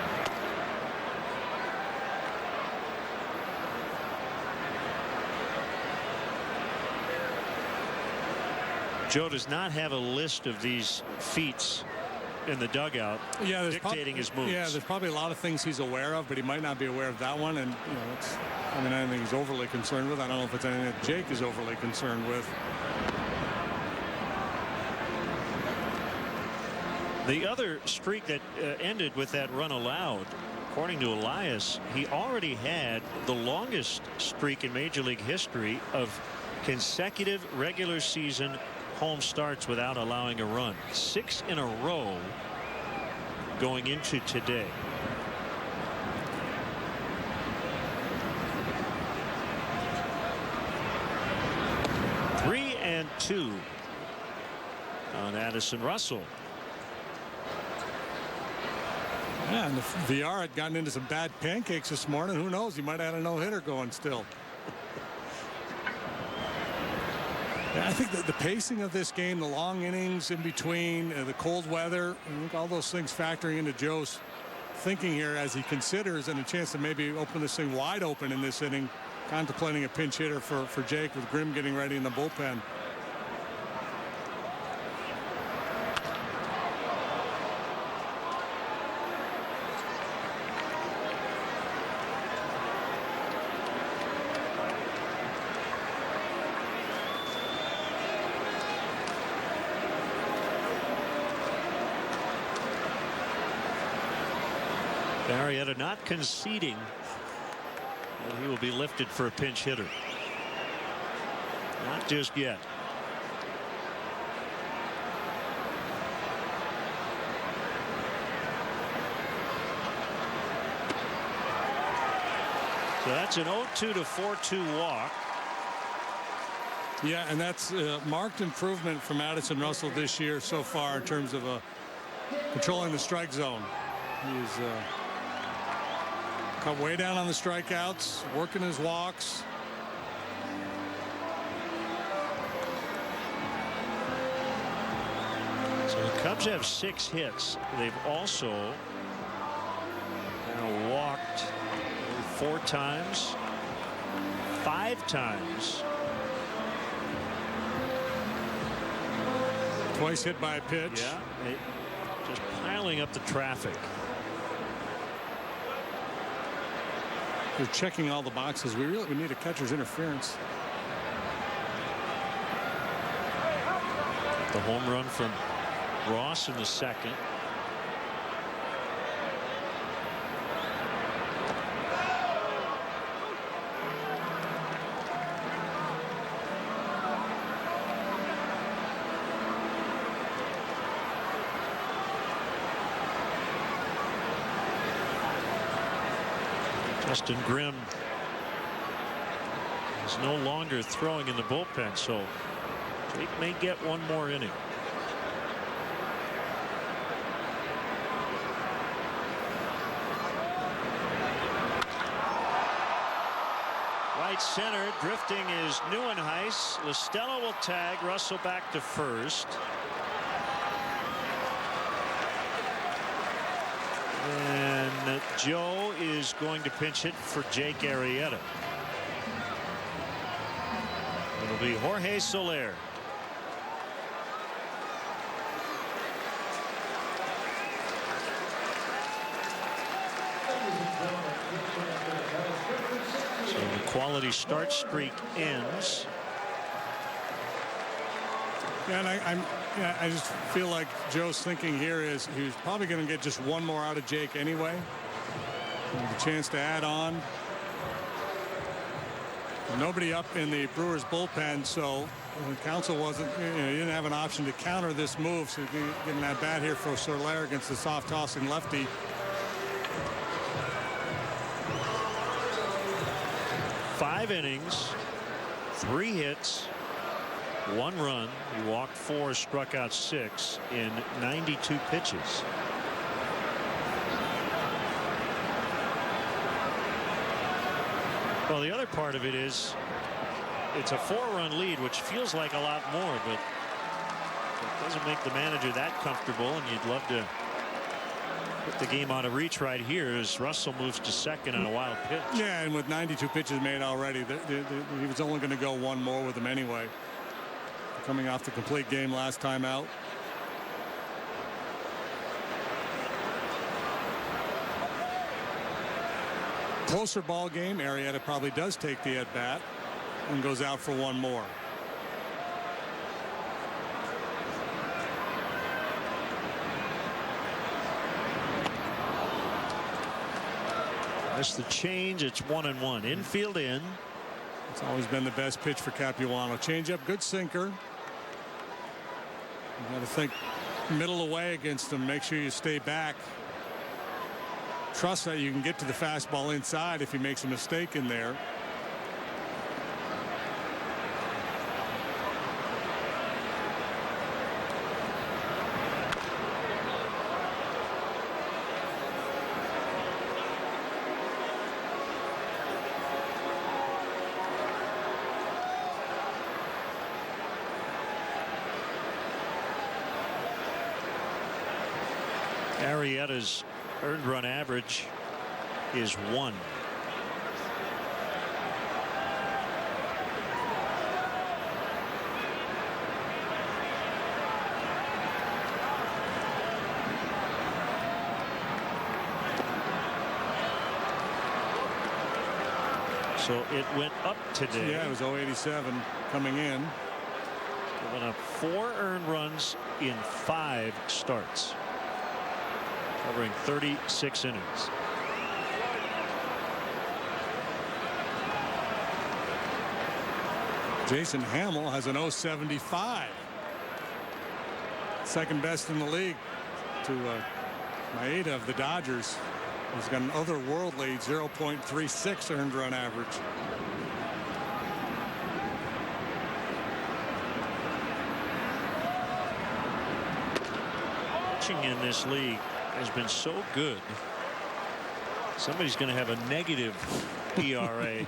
S1: Joe does not have a list of these feats in the dugout, dictating his moves.
S2: Yeah, there's probably a lot of things he's aware of, but he might not be aware of that one. And you know, it's, I mean, anything he's overly concerned with. I don't know if it's anything that Jake is overly concerned with.
S1: The other streak that ended with that run allowed, according to Elias, he already had the longest streak in Major League history of consecutive regular season home starts without allowing a run. 6 in a row going into today. Three and 2 on Addison Russell.
S2: Yeah, and if VR had gotten into some bad pancakes this morning, who knows? He might have had a no-hitter going still. I think that the pacing of this game, the long innings in between, the cold weather, I think all those things factoring into Joe's thinking here as he considers and a chance to maybe open this thing wide open in this inning contemplating a pinch hitter for Jake with Grimm getting ready in the bullpen.
S1: Arrieta not conceding. Well, he will be lifted for a pinch hitter. Not just yet. So that's an 0-2 to 4-2 walk.
S2: Yeah, and that's a marked improvement from Addison Russell this year so far in terms of controlling the strike zone. He's cut way down on the strikeouts, working his walks.
S1: So the Cubs have 6 hits. They've also now walked 4 times, 5 times.
S2: Twice hit by a pitch.
S1: Yeah, just piling up the traffic.
S2: They're checking all the boxes. We need a catcher's interference.
S1: The home run from Ross in the second. Justin Grimm is no longer throwing in the bullpen, so Jake may get one more inning. Right center, drifting is Neuenhuis. Listella will tag. Russell back to first. And Joe is going to pinch hit for Jake Arrieta. It'll be Jorge Soler. So the quality start streak ends.
S2: Yeah, and I just feel like Joe's thinking here is he was probably going to get just one more out of Jake anyway. The chance to add on. Nobody up in the Brewers bullpen, so the council wasn't, he didn't have an option to counter this move. So getting that bat here for Soler against the soft tossing lefty.
S1: Five innings, 3 hits, 1 run. He walked 4, struck out 6 in 92 pitches. Well, the other part of it is it's a 4-run lead, which feels like a lot more, but it doesn't make the manager that comfortable, and you'd love to put the game out of reach right here as Russell moves to second on a wild pitch.
S2: Yeah, and with 92 pitches made already, he was only going to go one more with them anyway. Coming off the complete game last time out. Closer ball game. Arrieta probably does take the at bat and goes out for one more.
S1: That's the change. It's 1-1. Infield in.
S2: It's always been the best pitch for Capuano. Change up, good sinker. You got to think middle away against him. Make sure you stay back. Trust that you can get to the fastball inside if he makes a mistake in there.
S1: Arrieta's earned run average is 1. So it went up today.
S2: Yeah, it was 087 coming in.
S1: Giving up 4 earned runs in 5 starts, covering 36 innings.
S2: Jason Hamill has an 075. Second best in the league to Maeda of the Dodgers. He's got an otherworldly 0.36 earned run average.
S1: Pitching in this league has been so good. Somebody's going to have a negative ERA.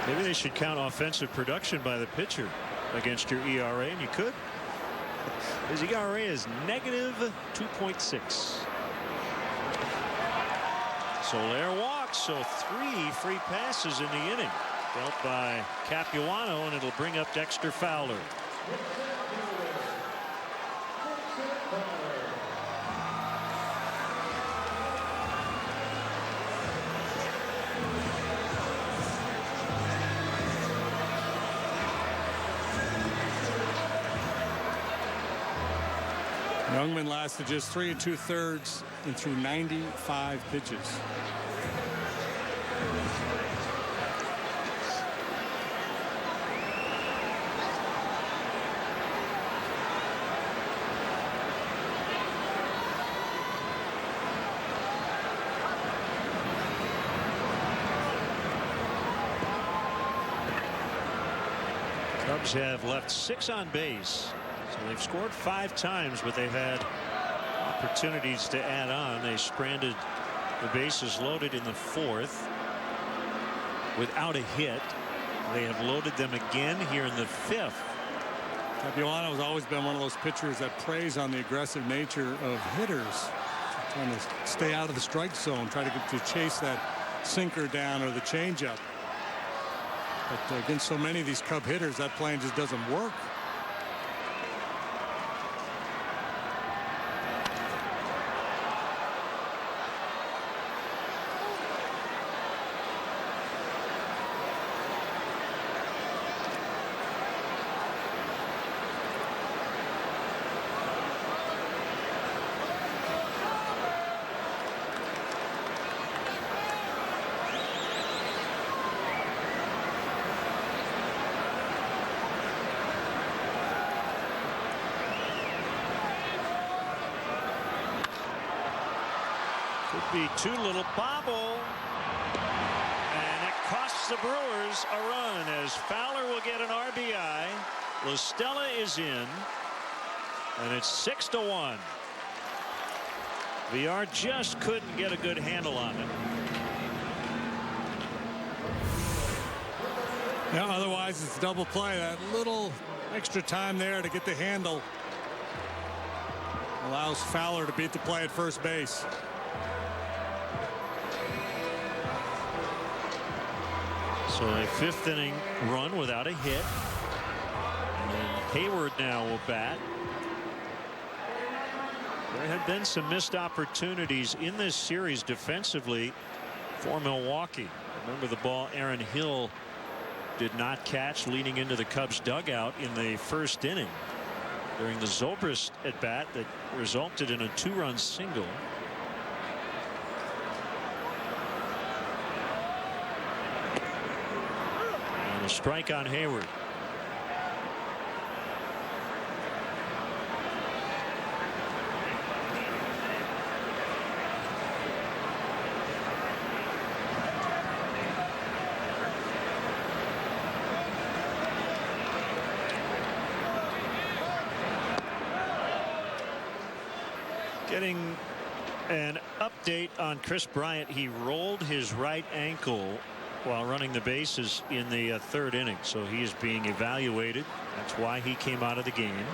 S1: Maybe they should count offensive production by the pitcher against your ERA, and you could. His ERA is negative 2.6. Soler walks, so 3 free passes in the inning. Dealt by Capuano, and it'll bring up Dexter Fowler.
S2: Youngman lasted just 3 2/3 and threw 95 pitches.
S1: Cubs have left 6 on base. So they've scored 5 times, but they've had opportunities to add on. They stranded the bases loaded in the 4th without a hit. They have loaded them again here in the 5th.
S2: Capuano has always been one of those pitchers that preys on the aggressive nature of hitters, trying to stay out of the strike zone, try to get to chase that sinker down or the changeup. But against so many of these Cub hitters, that plan just doesn't work.
S1: Be too little bobble, and it costs the Brewers a run as Fowler will get an RBI. LaStella is in, and it's 6-1. VR just couldn't get a good handle on it.
S2: Yeah, otherwise it's double play. That little extra time there to get the handle allows Fowler to beat the play at first base.
S1: So a 5th inning run without a hit. And then Hayward now will bat. There have been some missed opportunities in this series defensively for Milwaukee. Remember the ball Aaron Hill did not catch leading into the Cubs dugout in the 1st inning during the Zobrist at bat that resulted in a 2-run single. A strike on Hayward. Getting an update on Chris Bryant. He rolled his right ankle while running the bases in the 3rd inning. So he is being evaluated. That's why he came out of the game.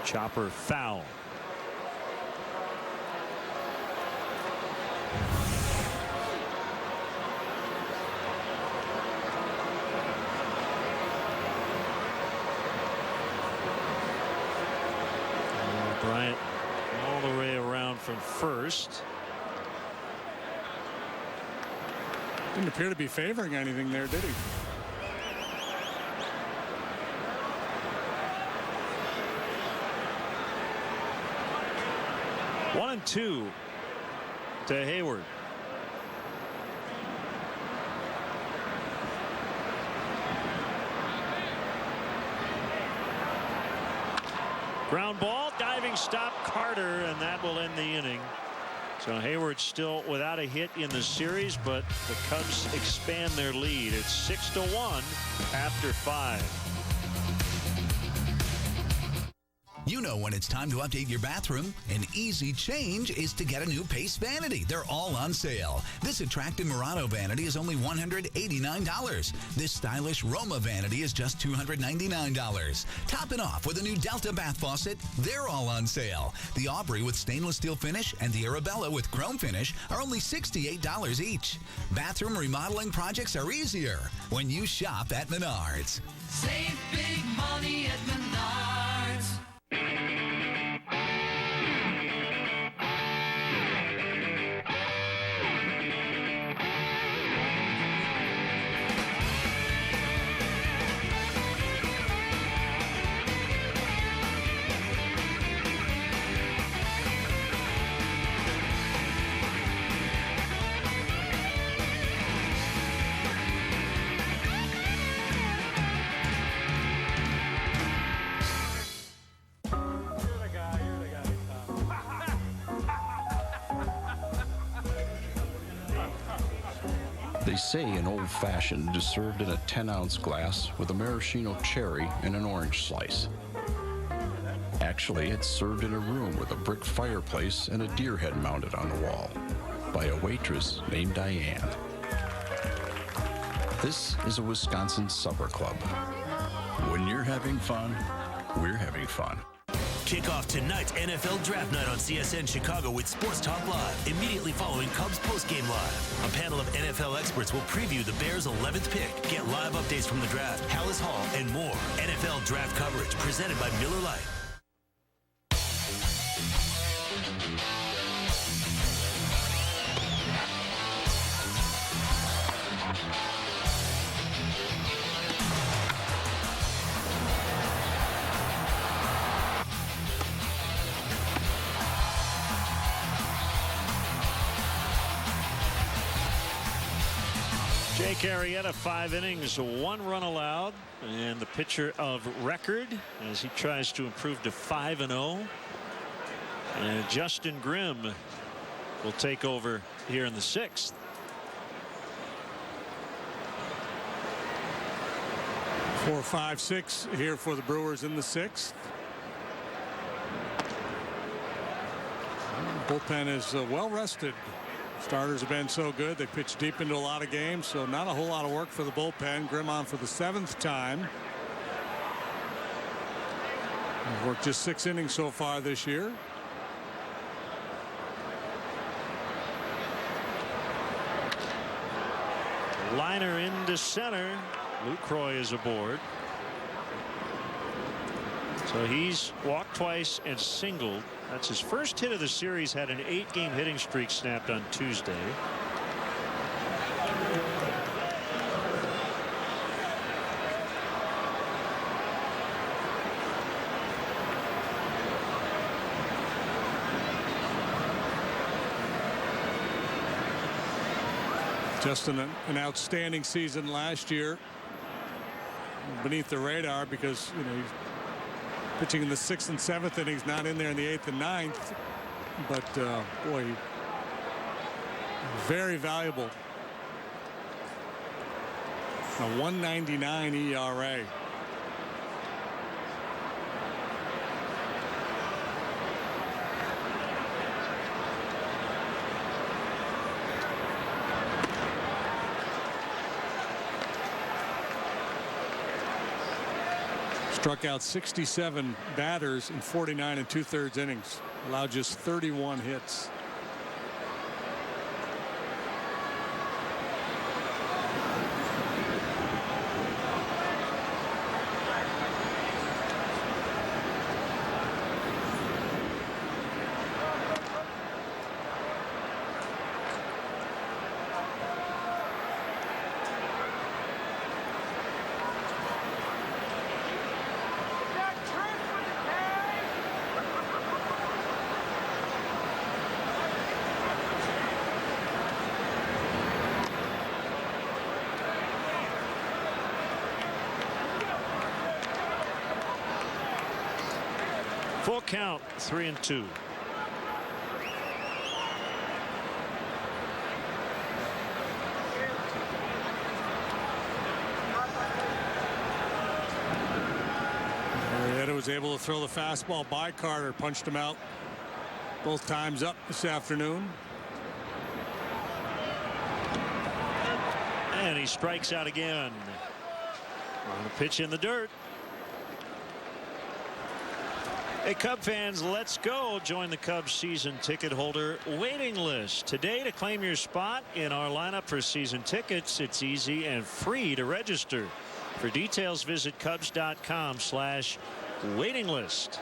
S1: Chopper foul. Bryant all the way around from first.
S2: Didn't appear to be favoring anything there, did he?
S1: One and two to Hayward. Ground ball, diving stop, Carter, and that will end the inning. So Hayward still without a hit in the series, but the Cubs expand their lead. It's 6-1 after 5.
S3: You know when it's time to update your bathroom. An easy change is to get a new Pace vanity. They're all on sale. This attractive Murano vanity is only $189. This stylish Roma vanity is just $299. Top it off with a new Delta bath faucet. They're all on sale. The Aubrey with stainless steel finish and the Arabella with chrome finish are only $68 each. Bathroom remodeling projects are easier when you shop at Menards.
S7: Save big money at Menards.
S8: They say an old-fashioned is served in a 10-ounce glass with a maraschino cherry and an orange slice. Actually, it's served in a room with a brick fireplace and a deer head mounted on the wall by a waitress named Diane. This is a Wisconsin supper club. When you're having fun, we're having fun.
S5: Kick off tonight's NFL Draft Night on CSN Chicago with Sports Talk Live, immediately following Cubs postgame live. A panel of NFL experts will preview the Bears' 11th pick, get live updates from the draft, Hallis Hall, and more. NFL Draft coverage presented by Miller Lite.
S1: Jake Arrieta, 5 innings, 1 run allowed, and the pitcher of record as he tries to improve to 5-0. And Justin Grimm will take over here in the 6th.
S2: Four, 5, 6 here for the Brewers in the 6th. Bullpen is well rested. Starters have been so good. They pitched deep into a lot of games, so not a whole lot of work for the bullpen. Grimm on for the 7th time. He's worked just 6 innings so far this year.
S1: Liner into center. Lucroy is aboard. So he's walked twice and singled. That's his first hit of the series. Had an 8-game hitting streak snapped on Tuesday.
S2: Just an outstanding season last year. Beneath the radar because, you know, he's pitching in the 6th and 7th innings, not in there in the 8th and 9th. But, boy, very valuable. A 1.99 ERA. Struck out 67 batters in 49 2/3 innings. Allowed just 31 hits.
S1: Full count, 3-2.
S2: Marietta was able to throw the fastball by Carter. Punched him out both times up this afternoon.
S1: And he strikes out again. On a pitch in the dirt. Hey, Cub fans, let's go. Join the Cubs season ticket holder waiting list today to claim your spot in our lineup for season tickets. It's easy and free to register. For details, visit Cubs.com/waiting list.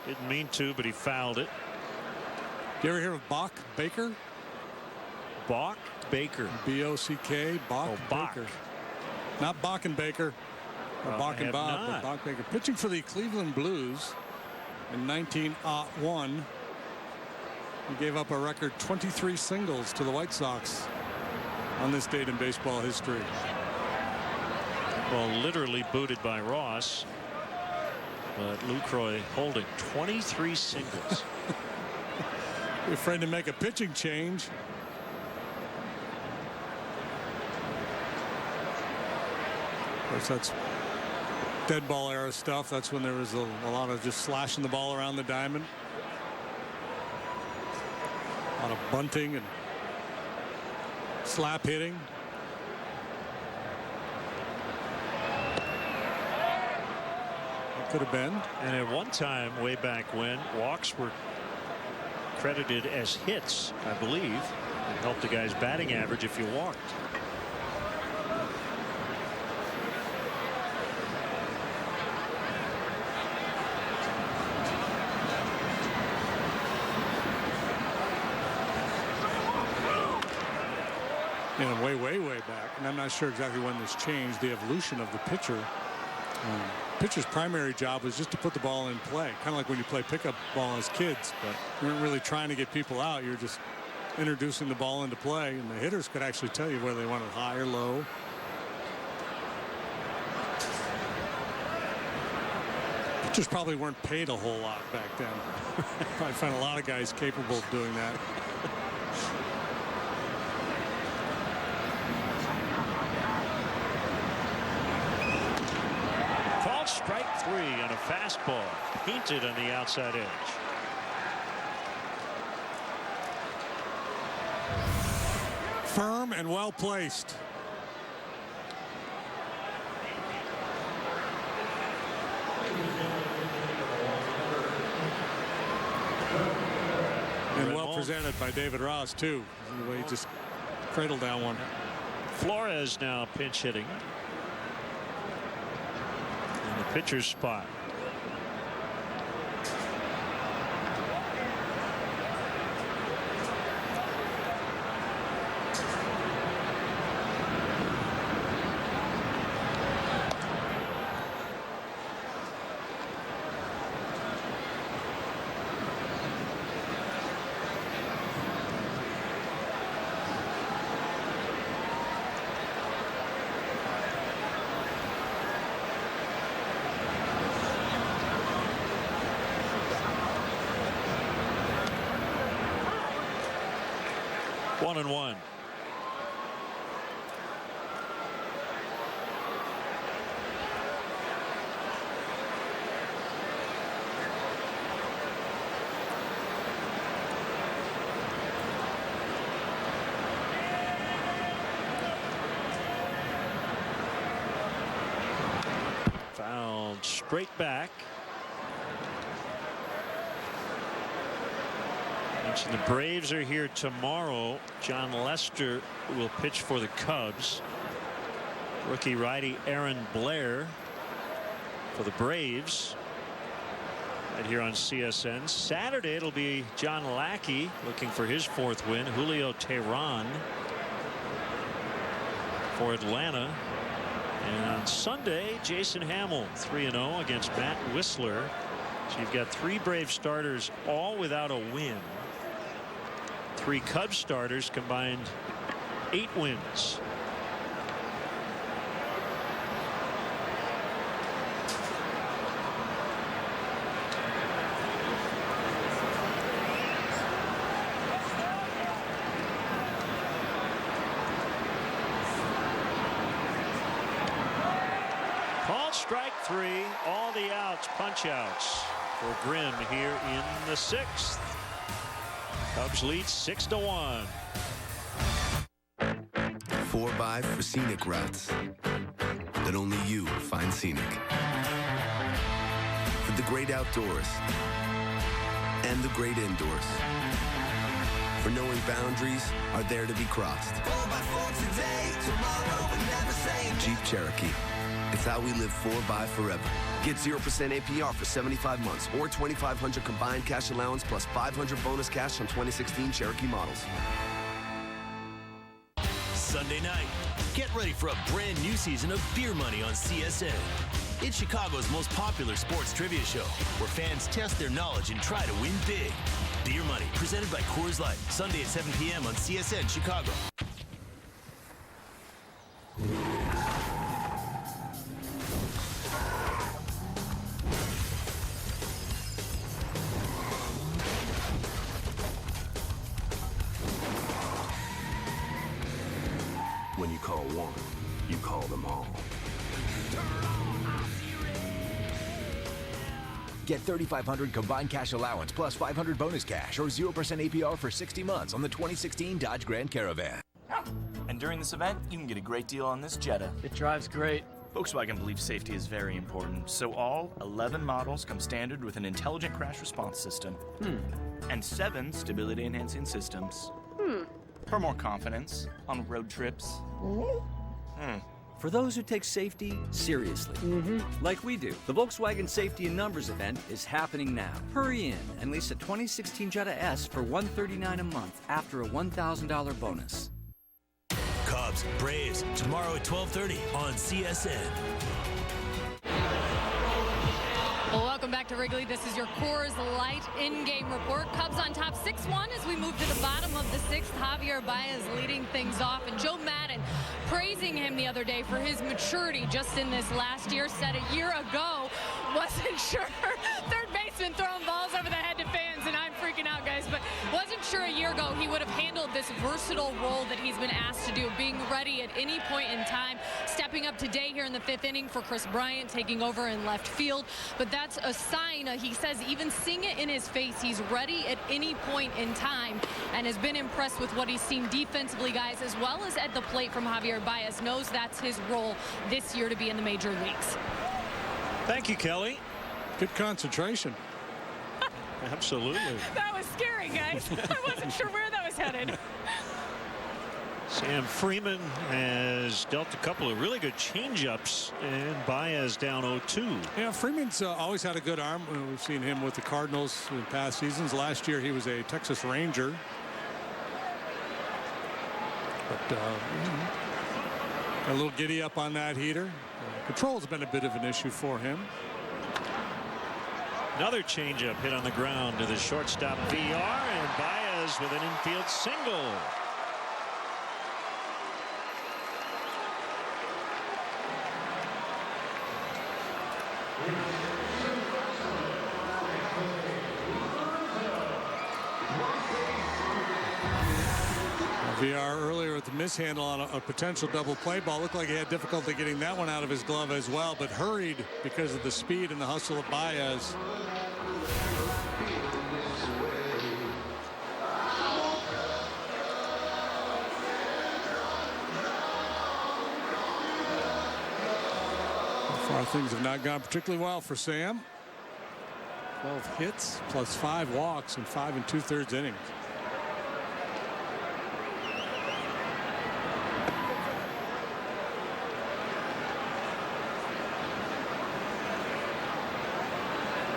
S1: Didn't mean to, but he fouled it.
S2: You ever hear of Bach Baker?
S1: Bach Baker.
S2: B-O-C-K. Bach
S1: Bach.
S2: Baker. Not Bach and Baker. Or Bach and Bob, but Bach Baker. Pitching for the Cleveland Blues in 1901. He gave up a record 23 singles to the White Sox on this date in baseball history.
S1: Well, literally booted by Ross. But Lucroy holding 23 singles.
S2: You're afraid to make a pitching change. Of course, that's dead ball era stuff. That's when there was a lot of just slashing the ball around the diamond. A lot of bunting and slap hitting. Could have been.
S1: And at one time, way back when, walks were credited as hits, I believe. It helped the guy's batting average if you walked.
S2: You know, way back, and I'm not sure exactly when this changed, the evolution of the pitcher. Pitcher's primary job was just to put the ball in play, kind of like when you play pickup ball as kids, but you weren't really trying to get people out. You're just introducing the ball into play, and the hitters could actually tell you whether they wanted high or low. Pitchers probably weren't paid a whole lot back then. Probably find a lot of guys capable of doing that.
S1: Strike three on a fastball painted on the outside edge.
S2: Firm and well placed. And well presented by David Ross too. The way he just cradled down one.
S1: Flores now pinch hitting. Pitcher's spot. 1-1. Fouled straight back. Mentioned the Braves are here tomorrow. John Lester will pitch for the Cubs. Rookie righty Aaron Blair for the Braves. Right here on CSN. Saturday it'll be John Lackey looking for his 4th win. Julio Teheran for Atlanta. And on Sunday, Jason Hamill 3-0 against Matt Whistler. So you've got 3 Brave starters all without a win. 3 Cubs starters combined 8 wins. Called strike 3, all the outs, punch outs for Grimm here in the 6th. Cubs lead 6-1.
S4: 4x for scenic routes that only you find scenic. For the great outdoors and the great indoors. For knowing boundaries are there to be crossed. 4x4 today, tomorrow, but never say Jeep Cherokee. It's how we live 4x forever. Get 0% APR for 75 months or $2,500 combined cash allowance plus $500 bonus cash on 2016 Cherokee models.
S5: Sunday night, get ready for a brand new season of Beer Money on CSN. It's Chicago's most popular sports trivia show, where fans test their knowledge and try to win big. Beer Money, presented by Coors Light, Sunday at 7 p.m. on CSN Chicago.
S4: When you call one, you call them all.
S6: Get $3,500 combined cash allowance plus $500 bonus cash or 0% APR for 60 months on the 2016 Dodge Grand Caravan.
S13: And during this event, you can get a great deal on this Jetta. It drives great. Volkswagen believes safety is very important, so all 11 models come standard with an intelligent crash response system. And 7 stability-enhancing systems. For more confidence on road trips.
S14: For those who take safety seriously, like we do, the Volkswagen Safety in Numbers event is happening now. Hurry in and lease a 2016 Jetta S for $139 a month after a $1,000 bonus.
S5: Cubs, Braves, tomorrow at 12:30 on CSN.
S9: Well, welcome back to Wrigley. This is your Coors Light in-game report. Cubs on top 6-1 as we move to the bottom of the 6th. Javier Baez leading things off. And Joe Madden praising him the other day for his maturity just in this last year. Said a year ago, wasn't sure. Third baseman throwing balls over the head to fans, and I'm freaking out, guys. But wasn't sure a year ago he would have handled this versatile role that he's been asked to do, being ready at any point in time, stepping up today here in the 5th inning for Chris Bryant, taking over in left field. But that's a sign, he says, even seeing it in his face, he's ready at any point in time and has been impressed with what he's seen defensively, guys, as well as at the plate from Javier Baez. Knows that's his role this year to be in the major leagues.
S1: Thank you, Kelly.
S2: Good concentration.
S1: Absolutely.
S9: That was scary, guys. I wasn't sure where that was headed.
S1: Sam Freeman has dealt a couple of really good changeups, and Baez down 0-2.
S2: Yeah, Freeman's always had a good arm. We've seen him with the Cardinals in past seasons. Last year he was a Texas Ranger. But a little giddy up on that heater. Control's been a bit of an issue for him.
S1: Another changeup hit on the ground to the shortstop VR, and Baez with an infield single.
S2: mishandle on a potential double play ball. Looked like he had difficulty getting that one out of his glove as well, but hurried because of the speed and the hustle of Baez. So far, things have not gone particularly well for Sam. 12 hits plus 5 walks in 5 2/3 innings.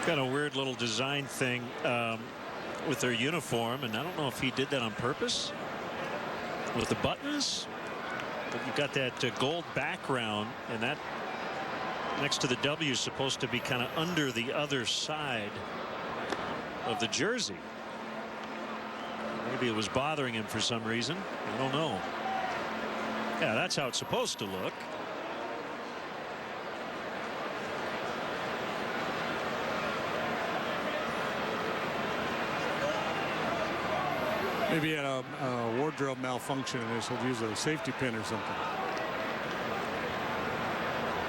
S1: Got a weird little design thing with their uniform, and I don't know if he did that on purpose with the buttons, but you've got that gold background, and that next to the W is supposed to be kind of under the other side of the jersey. Maybe it was bothering him for some reason. I don't know. Yeah, that's how it's supposed to look.
S2: Maybe he had a wardrobe malfunction and so he'll use a safety pin or something.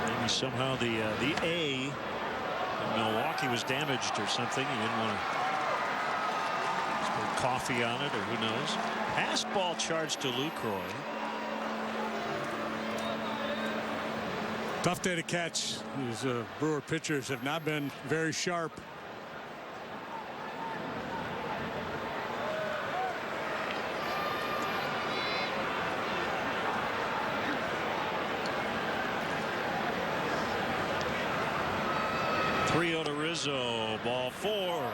S1: Maybe somehow the A in Milwaukee was damaged or something. He didn't want to spill coffee on it, or who knows. Pass ball charged to Lucroy.
S2: Tough day to catch. These Brewer pitchers have not been very sharp.
S1: Rizzo, ball 4.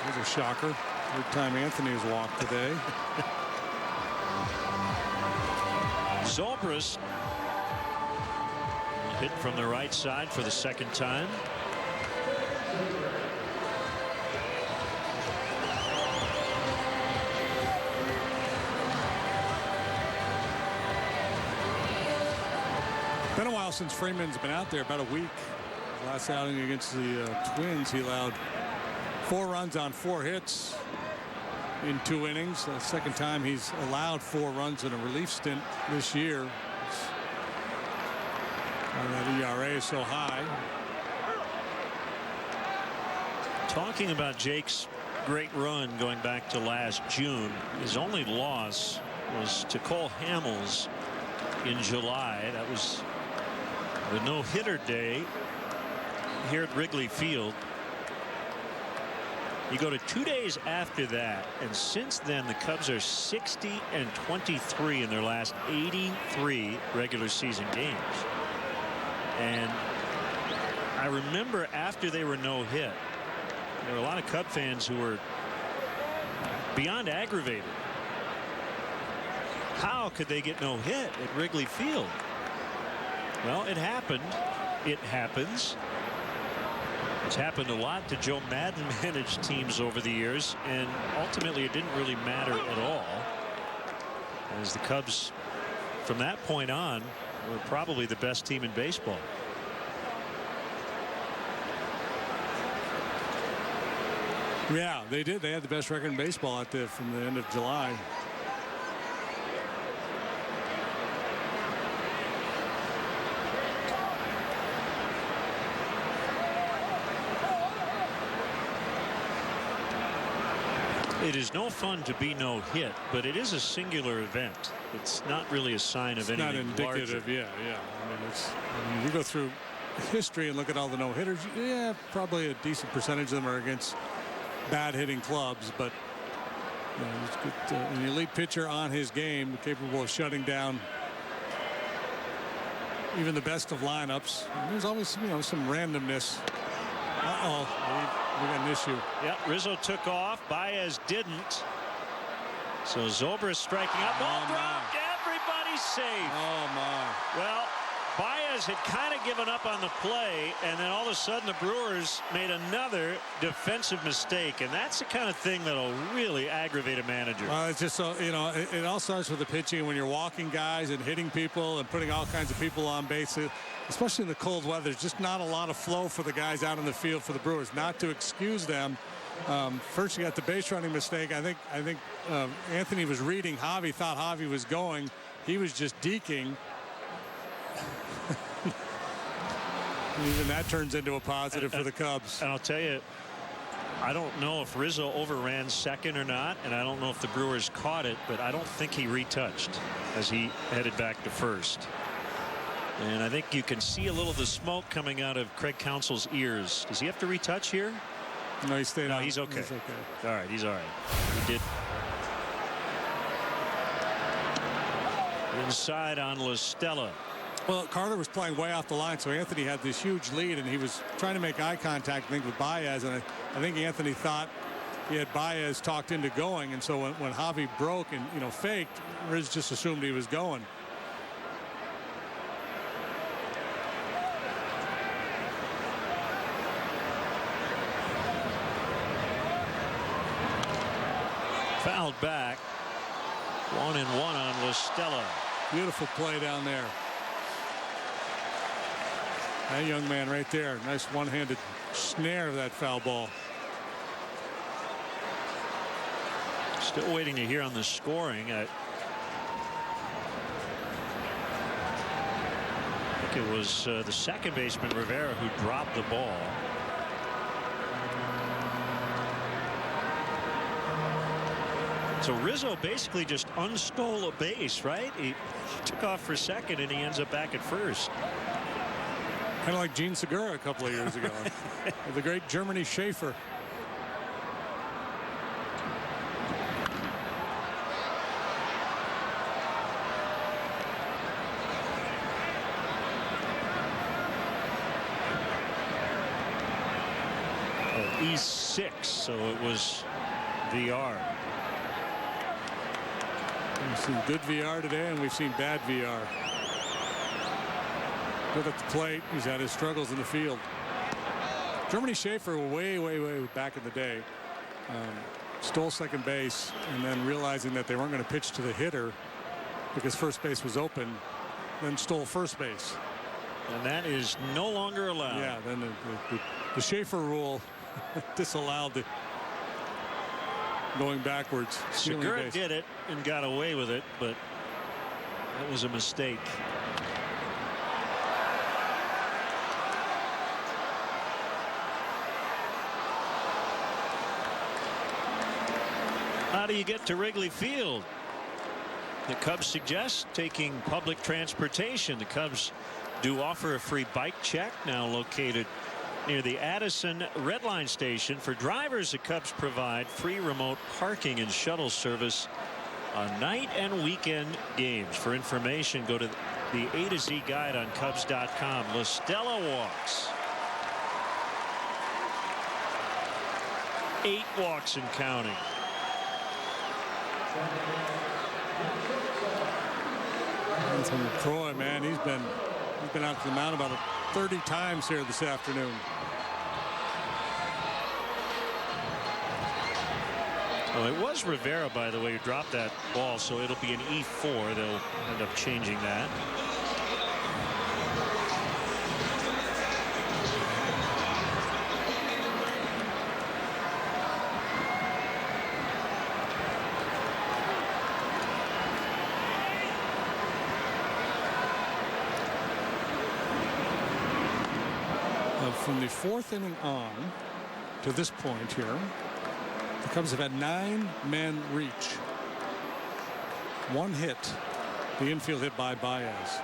S2: Here's a shocker. Third time Anthony has walked today.
S1: Zobrist hit from the right side for the second time.
S2: Been a while since Freeman's been out there, about a week. Last outing against the Twins, he allowed 4 runs on 4 hits in 2 innings. Second time he's allowed 4 runs in a relief stint this year. That ERA is so high.
S1: Talking about Jake's great run going back to last June, his only loss was to Cole Hamels in July. That was the no-hitter day here at Wrigley Field. You go to 2 days after that, and since then the Cubs are 60-23 in their last 83 regular season games. And I remember after they were no hit, there were a lot of Cub fans who were beyond aggravated. How could they get no hit at Wrigley Field? Well, it happened. It happens. It's happened a lot to Joe Madden managed teams over the years, and ultimately it didn't really matter at all, as the Cubs from that point on were probably the best team in baseball.
S2: Yeah, they did. They had the best record in baseball from the end of July.
S1: It is no fun to be no hit, but it is a singular event. It's not really a sign of anything
S2: larger. It's not indicative. Yeah. I mean, you go through history and look at all the no hitters. Yeah, probably a decent percentage of them are against bad hitting clubs, but he's got an elite pitcher on his game, capable of shutting down even the best of lineups. And there's always some randomness. We got an issue.
S1: Yeah, Rizzo took off. Baez didn't. So Zobrist striking out. Ball dropped. Everybody's safe.
S2: Oh, my.
S1: Well, Baez had kind of given up on the play, and then all of a sudden the Brewers made another defensive mistake, and that's the kind of thing that'll really aggravate a manager.
S2: It's just so, it all starts with the pitching. When you're walking guys and hitting people and putting all kinds of people on base, especially in the cold weather, there's just not a lot of flow for the guys out in the field for the Brewers. Not to excuse them, First, you got the base running mistake. I think Anthony was reading Javi, thought Javi was going. He was just deking. Even that turns into a positive for the Cubs.
S1: And I'll tell you, I don't know if Rizzo overran second or not, and I don't know if the Brewers caught it, but I don't think he retouched as he headed back to first. And I think you can see a little of the smoke coming out of Craig Counsell's ears. Does he have to retouch here?
S2: No, he stayed on.
S1: He's okay.
S2: He's okay.
S1: All right, he's all right. He did. Inside on La Stella.
S2: Well, Carter was playing way off the line, so Anthony had this huge lead, and he was trying to make eye contact, I think, with Baez, and I think Anthony thought he had Baez talked into going, and so when Javi broke and, faked, Riz just assumed he was going.
S1: Fouled back. 1-1 on La Stella.
S2: Beautiful play down there. That young man right there. Nice one-handed snare of that foul ball.
S1: Still waiting to hear on the scoring. I think it was the second baseman, Rivera, who dropped the ball. So Rizzo basically just unstole a base, right? He took off for second, and he ends up back at first.
S2: Kind of like Gene Segura a couple of years ago. The great Germany Schaefer.
S1: E6, so it was VR.
S2: We've seen good VR today, and we've seen bad VR. Good at the plate. He's had his struggles in the field. Germany Schaefer, way back in the day, stole second base, and then realizing that they weren't going to pitch to the hitter because first base was open, then stole first base.
S1: And that is no longer allowed.
S2: Yeah, then the Schaefer rule disallowed the going backwards.
S1: Segura did it and got away with it, but that was a mistake. How do you get to Wrigley Field? The Cubs suggest taking public transportation. The Cubs do offer a free bike check, now located near the Addison Red Line station. For drivers, the Cubs provide free remote parking and shuttle service on night and weekend games. For information, go to the A to Z guide on Cubs.com. La Stella walks. 8 walks and counting.
S2: From Troy, man, he's been out to the mound about 30 times here this afternoon.
S1: Well, it was Rivera, by the way, who dropped that ball, so it'll be an E4. They'll end up changing that.
S2: From the 4th inning on to this point here, the Cubs have had 9-man reach. 1 hit, the infield hit by Baez.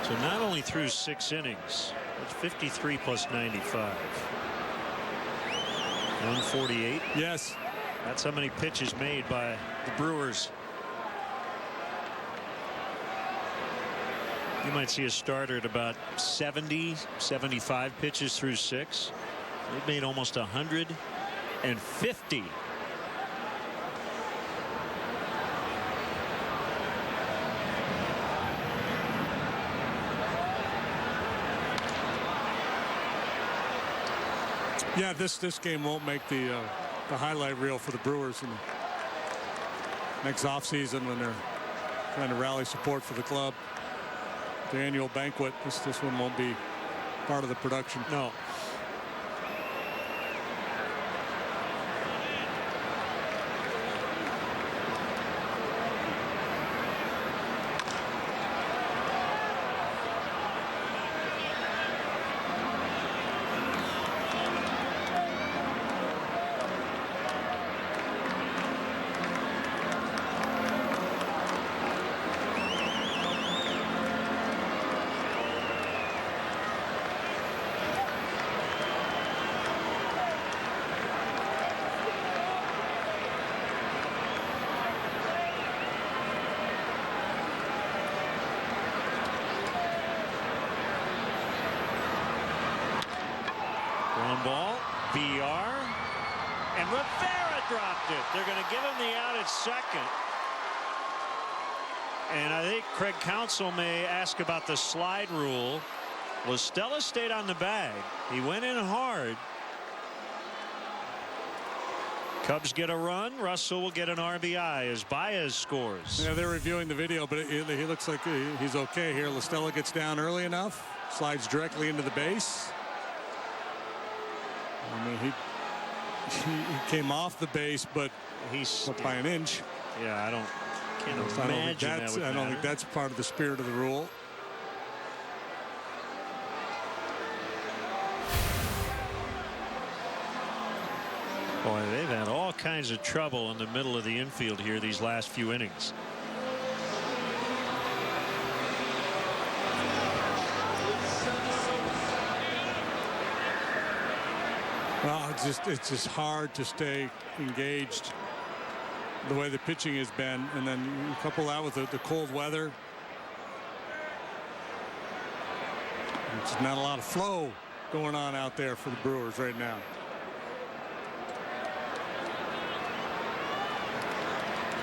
S1: So not only through 6 innings, it's 53 plus 95. 148.
S2: Yes.
S1: That's how many pitches made by the Brewers. You might see a starter at about 70, 75 pitches through 6. They've made almost 150.
S2: Yeah, this game won't make the highlight reel for the Brewers in the next offseason when they're trying to rally support for the club. The annual banquet, this one won't be part of the production.
S1: No. Ground ball, BR, and Rivera dropped it. They're going to give him the out at second. And I think Craig Counsell may ask about the slide rule. Listella stayed on the bag. He went in hard. Cubs get a run. Russell will get an RBI as Baez scores.
S2: Yeah, they're reviewing the video, but he looks like he's okay here. Listella gets down early enough, slides directly into the base. I mean, he came off the base, but he's by an inch.
S1: Yeah, I don't
S2: think that's part of the spirit of the rule.
S1: Boy, they've had all kinds of trouble in the middle of the infield here these last few innings.
S2: Well, it's just hard to stay engaged the way the pitching has been, and then you couple that with the cold weather. There's not a lot of flow going on out there for the Brewers right now.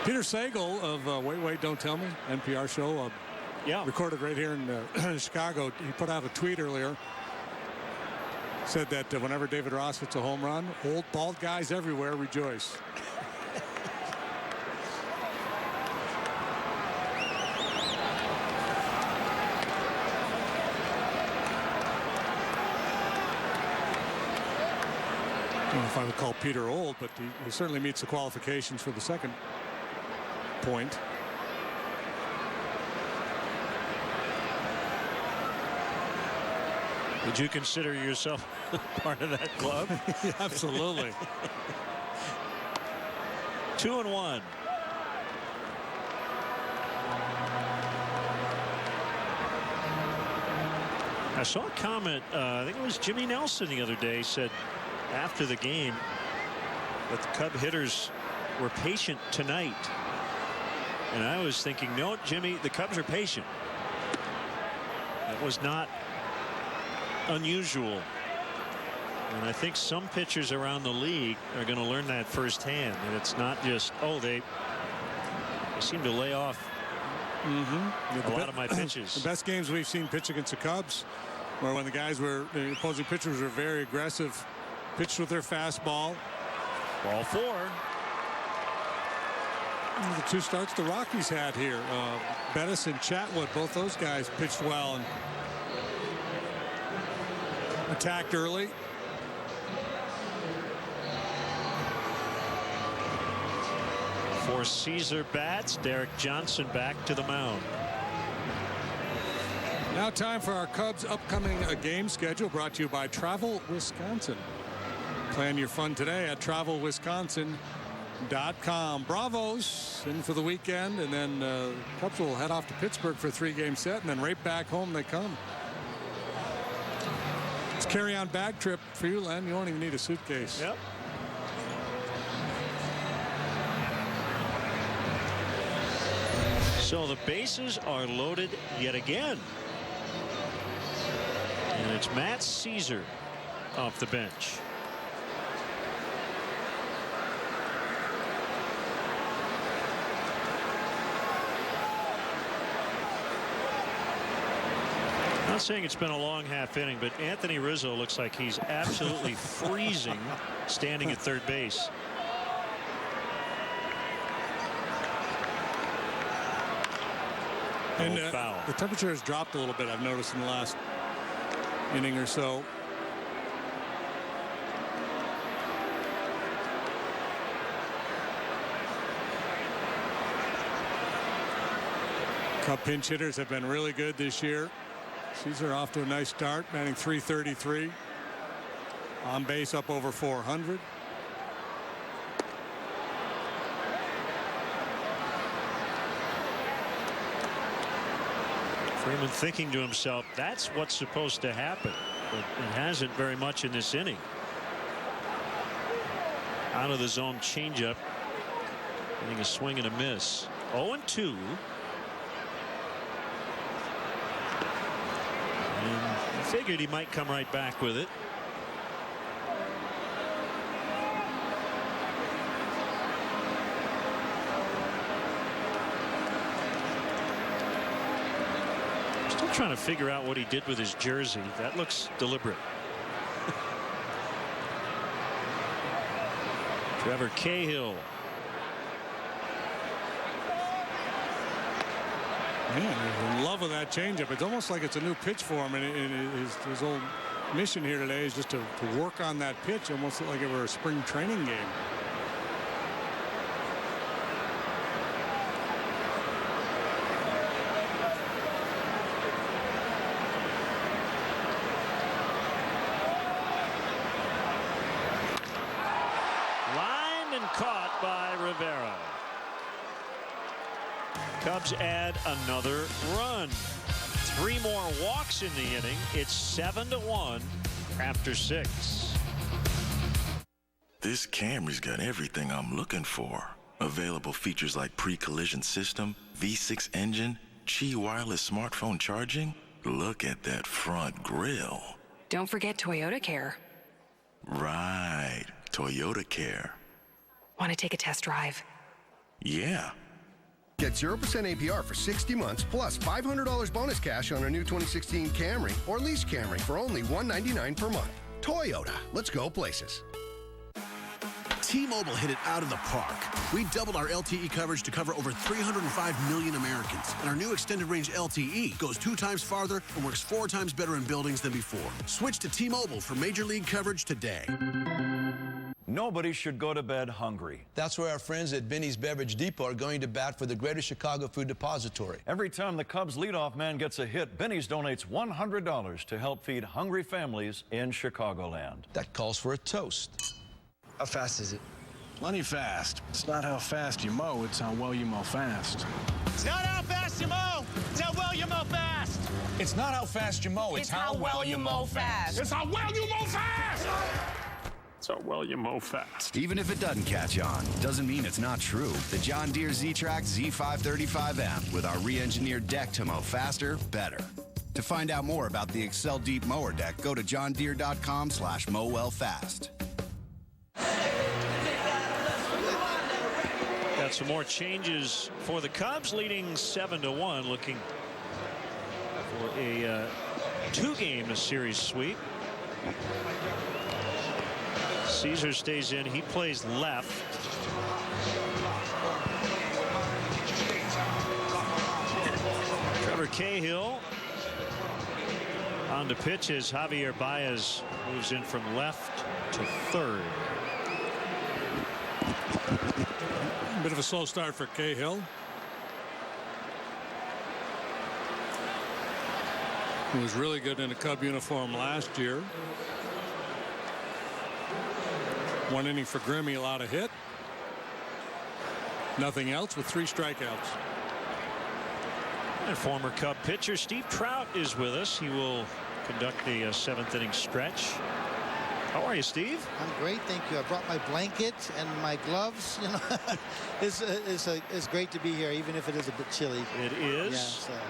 S2: Peter Sagal of Wait, Don't Tell Me, NPR show, recorded right here in Chicago. He put out a tweet earlier. Said that whenever David Ross hits a home run, old bald guys everywhere rejoice. I don't know if I would call Peter old, but he certainly meets the qualifications for the second point.
S1: Would you consider yourself part of that club?
S2: Yeah, absolutely.
S1: 2-1. I saw a comment, I think it was Jimmy Nelson the other day, said after the game that the Cub hitters were patient tonight. And I was thinking, no, Jimmy, the Cubs are patient. That was not unusual. And I think some pitchers around the league are going to learn that firsthand. And it's not just, they seem to lay off a lot of my pitches.
S2: The best games we've seen pitch against the Cubs were when the opposing pitchers were very aggressive, pitched with their fastball.
S1: Ball 4.
S2: The two starts the Rockies had here. Bettis and Chatwood, both those guys pitched well and attacked early.
S1: For Caesar bats, Derek Johnson back to the mound.
S2: Now time for our Cubs upcoming game schedule, brought to you by Travel Wisconsin. Plan your fun today at travelwisconsin.com. Bravos in for the weekend, and then Cubs will head off to Pittsburgh for a 3-game set, and then right back home they come. It's a carry-on bag trip for you, Len. You don't even need a suitcase.
S1: Yep. So the bases are loaded yet again. And it's Matt Caesar off the bench. not saying it's been a long half inning, but Anthony Rizzo looks like he's absolutely freezing standing at third base.
S2: And the temperature has dropped a little bit, I've noticed, in the last inning or so. Cub pinch hitters have been really good this year. Caesar off to a nice start, batting .333. On base up over 400.
S1: Freeman thinking to himself, that's what's supposed to happen, but it hasn't very much in this inning. Out of the zone changeup, getting a swing and a miss. 0-2. And figured he might come right back with it. Still trying to figure out what he did with his jersey. That looks deliberate. Trevor Cahill.
S2: Man, he's in love with that changeup. It's almost like it's a new pitch for him, and his whole mission here today is just to work on that pitch, almost like it were a spring training game.
S1: Lined and caught by Rivera. Cubs add another run. 3 more walks in the inning. It's 7-1 after 6.
S10: This Camry's got everything I'm looking for. Available features like pre-collision system, V6 engine, Qi wireless smartphone charging. Look at that front grille.
S11: Don't forget Toyota Care.
S10: Right, Toyota Care.
S11: Want to take a test drive?
S10: Yeah.
S12: Get 0% APR for 60 months plus $500 bonus cash on a new 2016 Camry or lease Camry for only $199 per month. Toyota, let's go places.
S20: T-Mobile hit it out of the park. We doubled our LTE coverage to cover over 305 million Americans. And our new extended range LTE goes 2 times farther and works 4 times better in buildings than before. Switch to T-Mobile for major league coverage today.
S25: Nobody should go to bed hungry.
S26: That's why our friends at Benny's Beverage Depot are going to bat for the Greater Chicago Food Depository.
S25: Every time the Cubs leadoff man gets a hit, Benny's donates $100 to help feed hungry families in Chicagoland.
S26: That calls for a toast.
S27: How fast is it?
S22: Plenty fast. It's not how fast you mow, it's how well you mow fast.
S28: It's not how fast you mow, it's how well you mow fast.
S27: It's not how fast you mow, it's how well you mow fast.
S28: It's how well you mow fast.
S27: It's how well you mow fast.
S29: Even if it doesn't catch on, doesn't mean it's not true. The John Deere Z-Track Z535M with our re-engineered deck to mow faster, better. To find out more about the Excel Deep Mower Deck, go to johndeere.com/mowwellfast.
S1: Got some more changes for the Cubs, leading 7-1, looking for a 2-game series sweep. Caesar stays in. He plays left. Trevor Cahill on the pitch as Javier Baez moves in from left to third.
S2: A bit of a slow start for Cahill. He was really good in a Cub uniform last year. 1 inning for Grimm, he allowed a hit. Nothing else with 3 strikeouts.
S1: And former Cub pitcher Steve Trout is with us. He will conduct the 7th inning stretch. How are you, Steve?
S30: I'm great, thank you. I brought my blanket and my gloves. You know, it's great to be here, even if it is a bit chilly.
S1: It is.
S30: Yeah,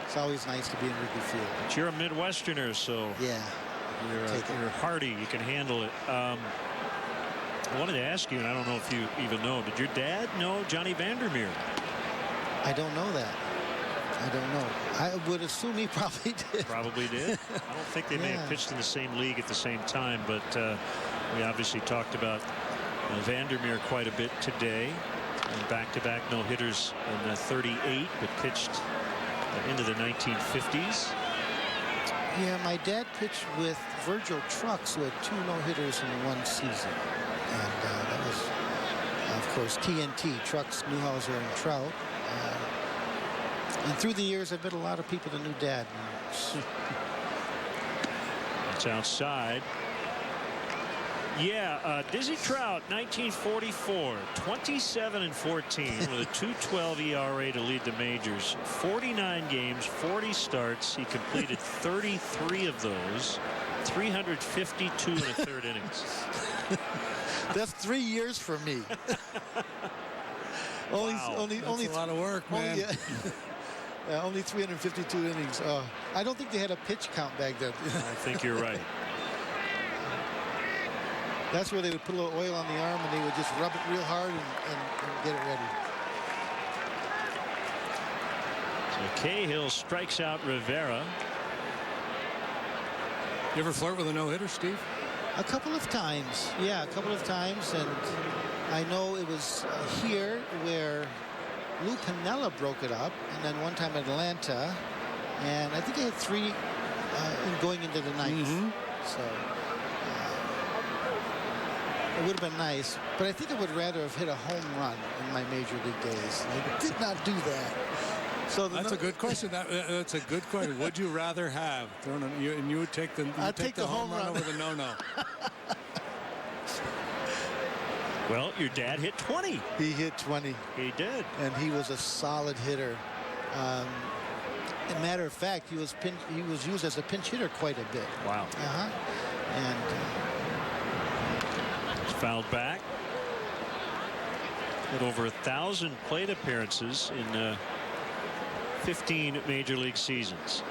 S30: it's always nice to be in Wrigley Field.
S1: But you're a Midwesterner, so
S30: yeah,
S1: you're hardy. You can handle it. I wanted to ask you, and I don't know if you even know, did your dad know Johnny Vandermeer?
S30: I don't know that. I don't know. I would assume he probably did.
S1: Probably did. I don't think they may have pitched in the same league at the same time, but we obviously talked about Vandermeer quite a bit today. And back-to-back no-hitters in 38, but pitched into the 1950s.
S30: Yeah, my dad pitched with Virgil Trucks, who had 2 no-hitters in one season. And that was, of course, TNT, Trucks, Newhouser, and Trout. And through the years, I've met a lot of people that knew Dad.
S1: It's outside. Yeah, Dizzy Trout, 1944, 27-14 with a 2.12 ERA to lead the majors. 49 games, 40 starts. He completed 33 of those, 352 in a third innings.
S30: That's 3 years for me. Only
S2: a lot of work, man.
S30: Only 352 innings. I don't think they had a pitch count back then.
S1: I think you're right.
S30: That's where they would put a little oil on the arm and they would just rub it real hard and get it ready.
S1: So Cahill strikes out Rivera.
S2: You ever flirt with a no-hitter, Steve?
S30: A couple of times. Yeah, a couple of times. And I know it was here where Lou Piniella broke it up, and then one time at Atlanta, and I think they had 3 going into the 9th. So it would have been nice, but I think I would rather have hit a home run in my major league days. I did not do that. So
S2: that's a good question. That's a good question. Would you rather have? And you would take the home run over the no-no.
S1: Well, your dad hit 20.
S30: He hit 20.
S1: He did. And
S30: he was a solid hitter. As a matter of fact, he was used as a pinch hitter quite a bit.
S1: Wow.
S30: And
S1: he's fouled back. Had over 1,000 plate appearances in 15 major league seasons.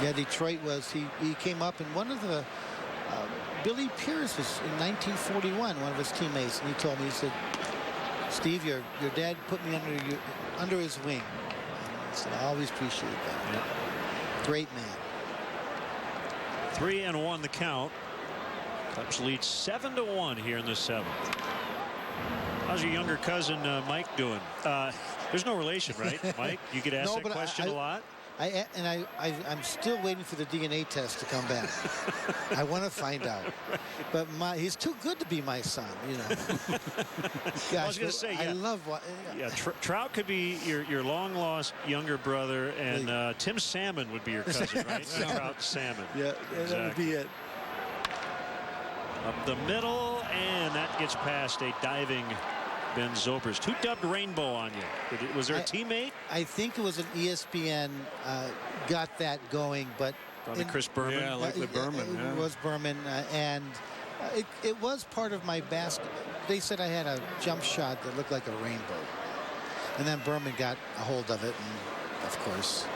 S30: Yeah, Detroit was. He came up in one of the. Billy Pierce was in 1941, one of his teammates, and he told me, he said, Steve, your dad put me under his wing. And I said, I always appreciate that.
S1: Yep.
S30: Great man.
S1: 3-1 the count. Cubs lead 7-1 here in the 7th. How's your younger cousin Mike doing? There's no relation, right, Mike? You get asked that question a lot.
S30: I'm still waiting for the DNA test to come back. I want to find out. But he's too good to be my son, you know. Gosh,
S1: I was going to say,
S30: I love what.
S1: Yeah, Trout could be your long-lost younger brother, and Tim Salmon would be your cousin, right? Trout Salmon.
S30: Yeah, that would be it.
S1: Up the middle, and that gets past a diving Ben Zobrist. Who dubbed Rainbow on you? Was there a teammate?
S30: I think it was an ESPN got that going, but
S1: probably Chris Berman.
S2: Yeah, likely Berman.
S30: It was Berman, and it was part of my basket. They said I had a jump shot that looked like a rainbow, and then Berman got a hold of it, and of course,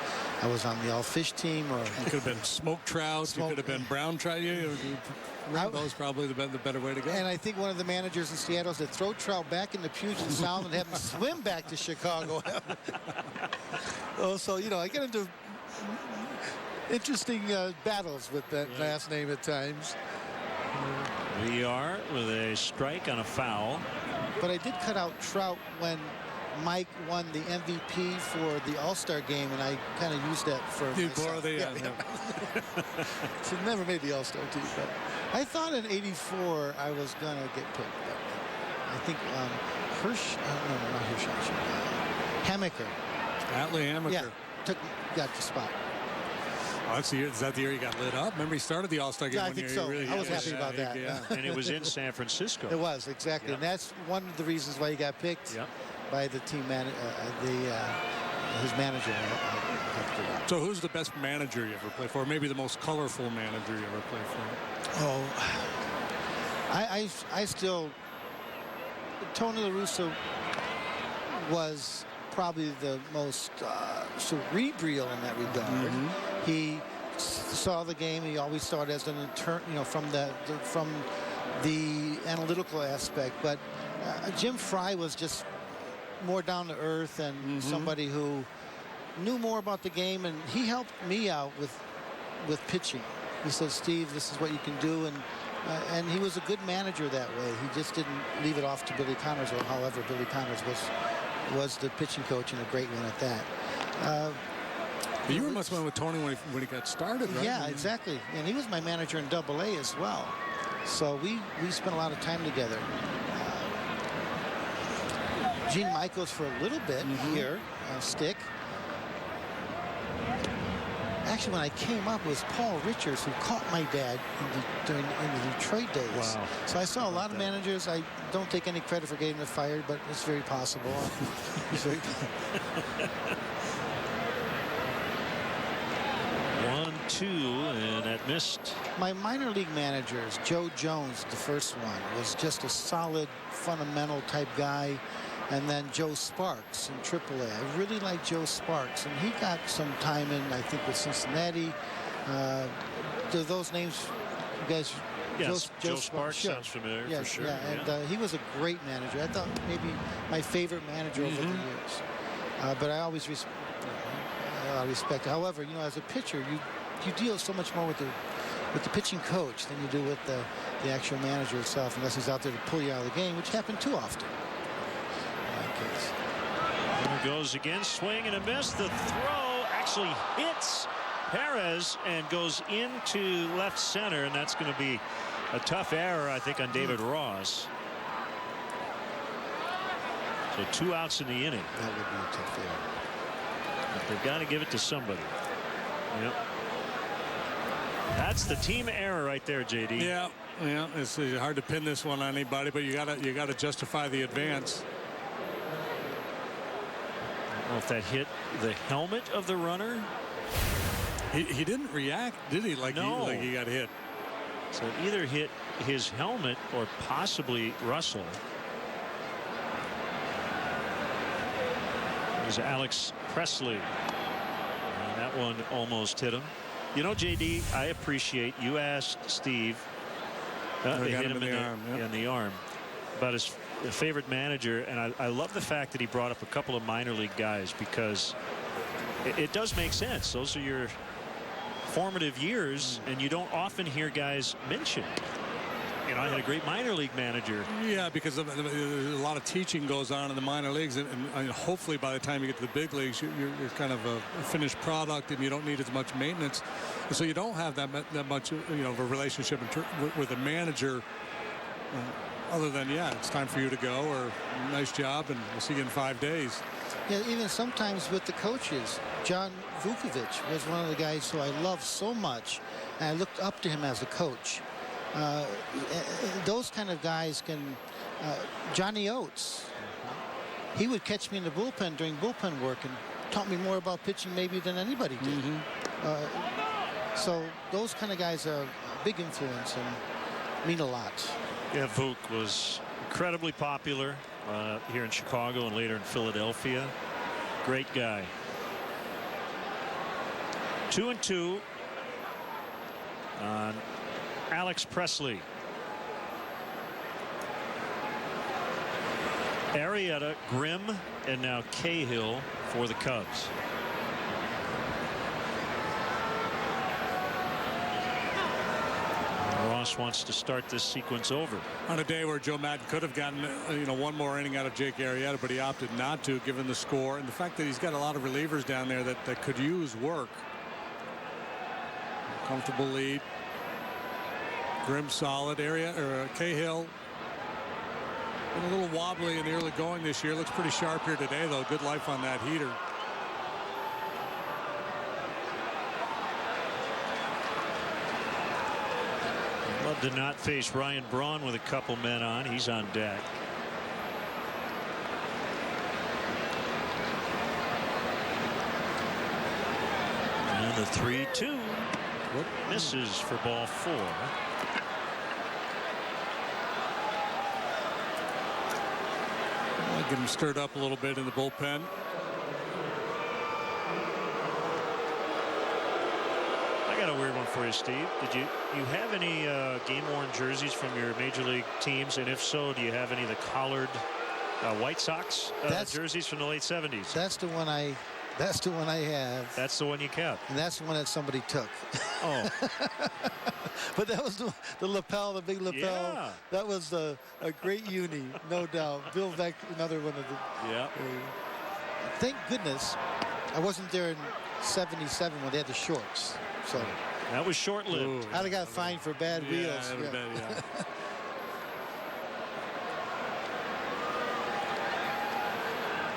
S30: I was on the all-fish team. Or
S2: you could have been smoked trout. You could have been brown trout. Rainbow's probably the better way to go.
S30: And I think one of the managers in Seattle said, throw Trout back into Puget Sound and have him swim back to Chicago. So, I get into interesting battles with that last name at times.
S1: We are with a strike on a foul.
S30: But I did cut out Trout when Mike won the MVP for the All-Star game, and I kind of used that for myself. So never made the All-Star team, but I thought in '84 I was going to get picked. But I think not Hirsch. Hammaker.
S2: Atlee Hammaker.
S30: Yeah, got the spot.
S2: Oh, is that the year he got lit up? Remember, he started the All-Star game.
S30: Yeah, I think so. I was happy about that.
S1: Yeah. And it was in San Francisco.
S30: It was, exactly. Yep. And that's one of the reasons why he got picked by the team his manager.
S2: So who's the best manager you ever played for? Maybe the most colorful manager you ever played for?
S30: Oh, I still, Tony La Russa was probably the most cerebral in that regard. He saw the game. He always saw it as an intern, from the analytical aspect. But Jim Fry was just more down to earth and somebody who knew more about the game, and he helped me out with pitching. He said, Steve, this is what you can do, and he was a good manager that way. He just didn't leave it off to Billy Connors, or however Billy Connors was the pitching coach, and a great one at that.
S2: You must have went with Tony when he got started, right?
S30: Yeah, exactly. And he was my manager in Double-A as well. So we spent a lot of time together. Gene Michaels for a little bit here, stick. Actually, when I came up, it was Paul Richards who caught my dad in the Detroit days.
S1: Wow.
S30: So I saw a lot of managers. I don't take any credit for getting them fired, but it's very possible. It's very
S1: 1-2, and that missed.
S30: My minor league managers, Joe Jones, the first one, was just a solid, fundamental type guy. And then Joe Sparks in AAA. I really like Joe Sparks, and he got some time in, I think, with Cincinnati. Do those names, you guys?
S1: Yes, Joe Sparks sounds familiar,
S30: yes,
S1: for sure.
S30: Yeah, and he was a great manager. I thought maybe my favorite manager over the years. But I always respect. However, as a pitcher, you deal so much more with the pitching coach than you do with the actual manager itself, unless he's out there to pull you out of the game, which happened too often.
S1: There goes again, swing and a miss. The throw actually hits Perez and goes into left center, and that's going to be a tough error, I think, on David Ross. So 2 outs in the inning.
S30: That would be a tough error.
S1: But they've got to give it to somebody. Yep. That's the team error right there, JD.
S2: Yeah, it's hard to pin this one on anybody, but you gotta justify the advance.
S1: I don't know if that hit the helmet of the runner.
S2: He didn't react, did he? Like he got hit.
S1: So it either hit his helmet or possibly Russell. There's Alex Presley. And that one almost hit him. JD, I appreciate you asked Steve. They hit him in the arm. About his favorite manager, and I love the fact that he brought up a couple of minor league guys, because it does make sense. Those are your formative years, and you don't often hear guys mentioned. I had a great minor league manager.
S2: Yeah, because a lot of teaching goes on in the minor leagues, and hopefully by the time you get to the big leagues, you're kind of a finished product, and you don't need as much maintenance. And so you don't have that much of a relationship with a manager. Other than, it's time for you to go, or nice job, and we'll see you in 5 days.
S30: Yeah, even sometimes with the coaches. John Vukovic was one of the guys who I loved so much, and I looked up to him as a coach. Those kind of guys can... Johnny Oates, he would catch me in the bullpen during bullpen work and taught me more about pitching maybe than anybody did. So those kind of guys are a big influence and mean a lot.
S1: Yeah, Vuk was incredibly popular here in Chicago and later in Philadelphia. Great guy. 2-2 on Alex Presley. Arrieta, Grimm, and now Cahill for the Cubs. Ross wants to start this sequence over.
S2: On a day where Joe Madden could have gotten one more inning out of Jake Arrieta, but he opted not to, given the score and the fact that he's got a lot of relievers down there that could use work. Comfortable lead. Grimm solid. Cahill been a little wobbly in the early going this year. Looks pretty sharp here today, though. Good life on that heater.
S1: Love to not face Ryan Braun with a couple men on. He's on deck. And the 3-2 misses for ball 4.
S2: Get him stirred up a little bit in the bullpen.
S1: I got a weird one for you, Steve. Did you have any game-worn jerseys from your major league teams? And if so, do you have any of the collared White Sox jerseys from the late 70s.
S30: That's the one I have.
S1: That's the one you kept.
S30: And that's the one that somebody took.
S1: Oh.
S30: But that was the lapel, the big lapel.
S1: Yeah.
S30: That was a great uni, no doubt. Bill Veck, another one of the.
S1: Yeah.
S30: Thank goodness I wasn't there in '77 when they had the shorts. So
S1: that was short-lived.
S30: I'd have got fined for bad wheels.
S2: Yeah.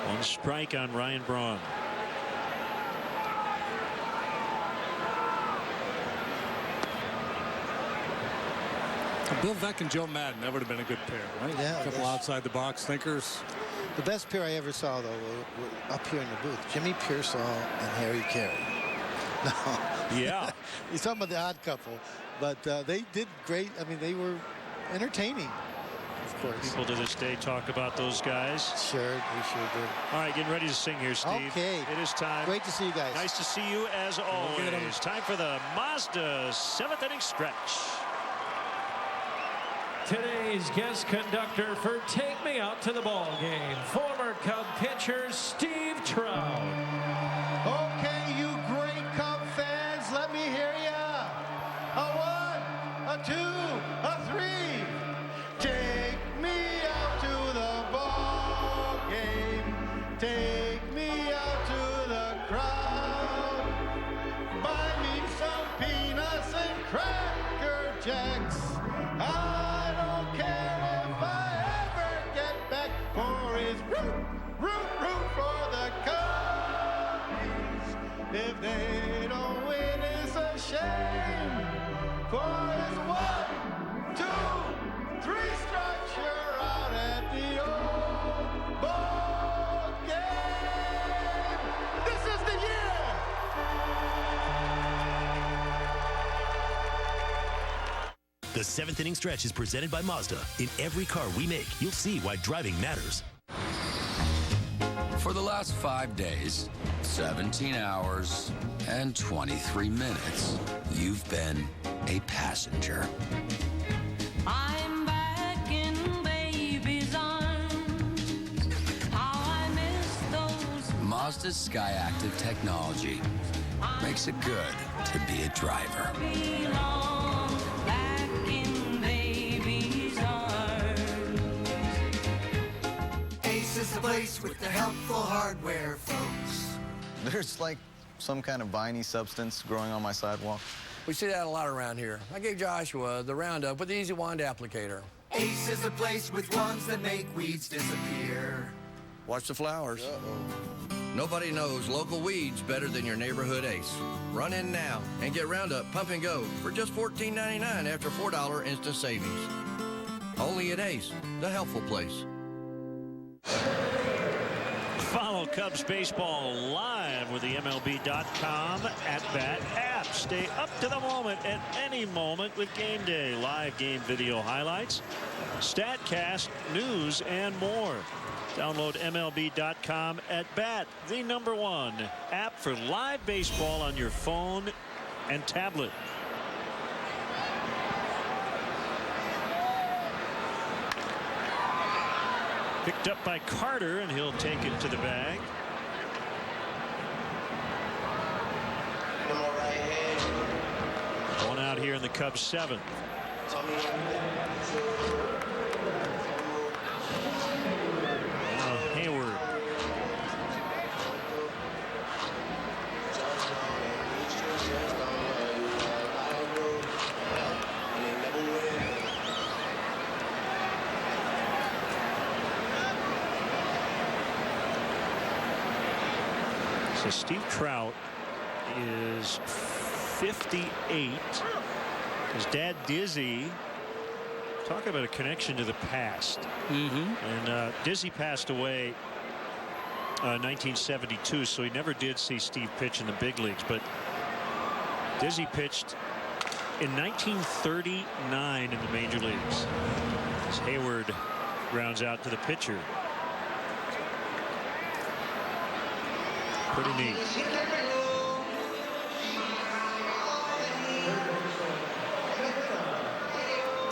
S1: One strike on Ryan Braun.
S2: Bill Veck and Joe Madden, that would have been a good pair, right?
S30: Yeah.
S2: A couple outside the box thinkers.
S30: The best pair I ever saw, though, were up here in the booth. Jimmy Pearsall and Harry Carey. No.
S1: Yeah.
S30: He's talking about the odd couple. But they did great. I mean, they were entertaining, of course.
S1: People to this day talk about those guys.
S30: Sure, we sure do.
S1: All right, getting ready to sing here, Steve.
S30: Okay.
S1: It is time.
S30: Great to see you guys.
S1: Nice to see you as always. Time for the Mazda 7th inning stretch.
S3: Today's guest conductor for Take Me Out to the Ball Game, former Cub pitcher Steve Trout.
S7: Okay, you great Cub fans, let me hear ya. A 1, a 2, a 3. Take me out to the ball game. Take me out to the crowd. Buy me some peanuts and Cracker Jacks. I don't care if I ever get back, for it's root for the Cubbies. If they don't win, it's a shame. For it's 1, 2, 3 strikes, you're out at the old ball game. This is the year.
S5: The 7th inning stretch is presented by Mazda. In every car we make, you'll see why driving matters.
S15: For the last 5 days, 17 hours, and 23 minutes, you've been a passenger.
S16: I'm back in baby's arms. How I miss those.
S15: Mazda's Skyactiv technology makes it good to be a driver.
S16: Back in baby's arms.
S17: Ace is the place with the helpful hardware, folks.
S18: There's like some kind of viney substance growing on my sidewalk.
S19: We see that a lot around here. I gave Joshua the Roundup with the Easy Wand applicator.
S17: Ace is the place with ones that make weeds disappear.
S15: Watch the flowers. Nobody knows local weeds better than your neighborhood Ace. Run in now and get Roundup Pump and Go for just $14.99 after $4 instant savings. Only at Ace, the helpful place.
S1: Follow Cubs baseball live with the MLB.com at-bat app. Stay up to the moment at any moment with Game Day. Live game video highlights, StatCast, news, and more. Download MLB.com at-bat, the #1 app for live baseball on your phone and tablet. Picked up by Carter, and he'll take it to the bag. One out here in the Cubs 7th. Hayward. So Steve Trout is 58. His dad Dizzy, talk about a connection to the past. And Dizzy passed away 1972, so he never did see Steve pitch in the big leagues, but Dizzy pitched in 1939 in the major leagues. As Hayward grounds out to the pitcher. Pretty neat.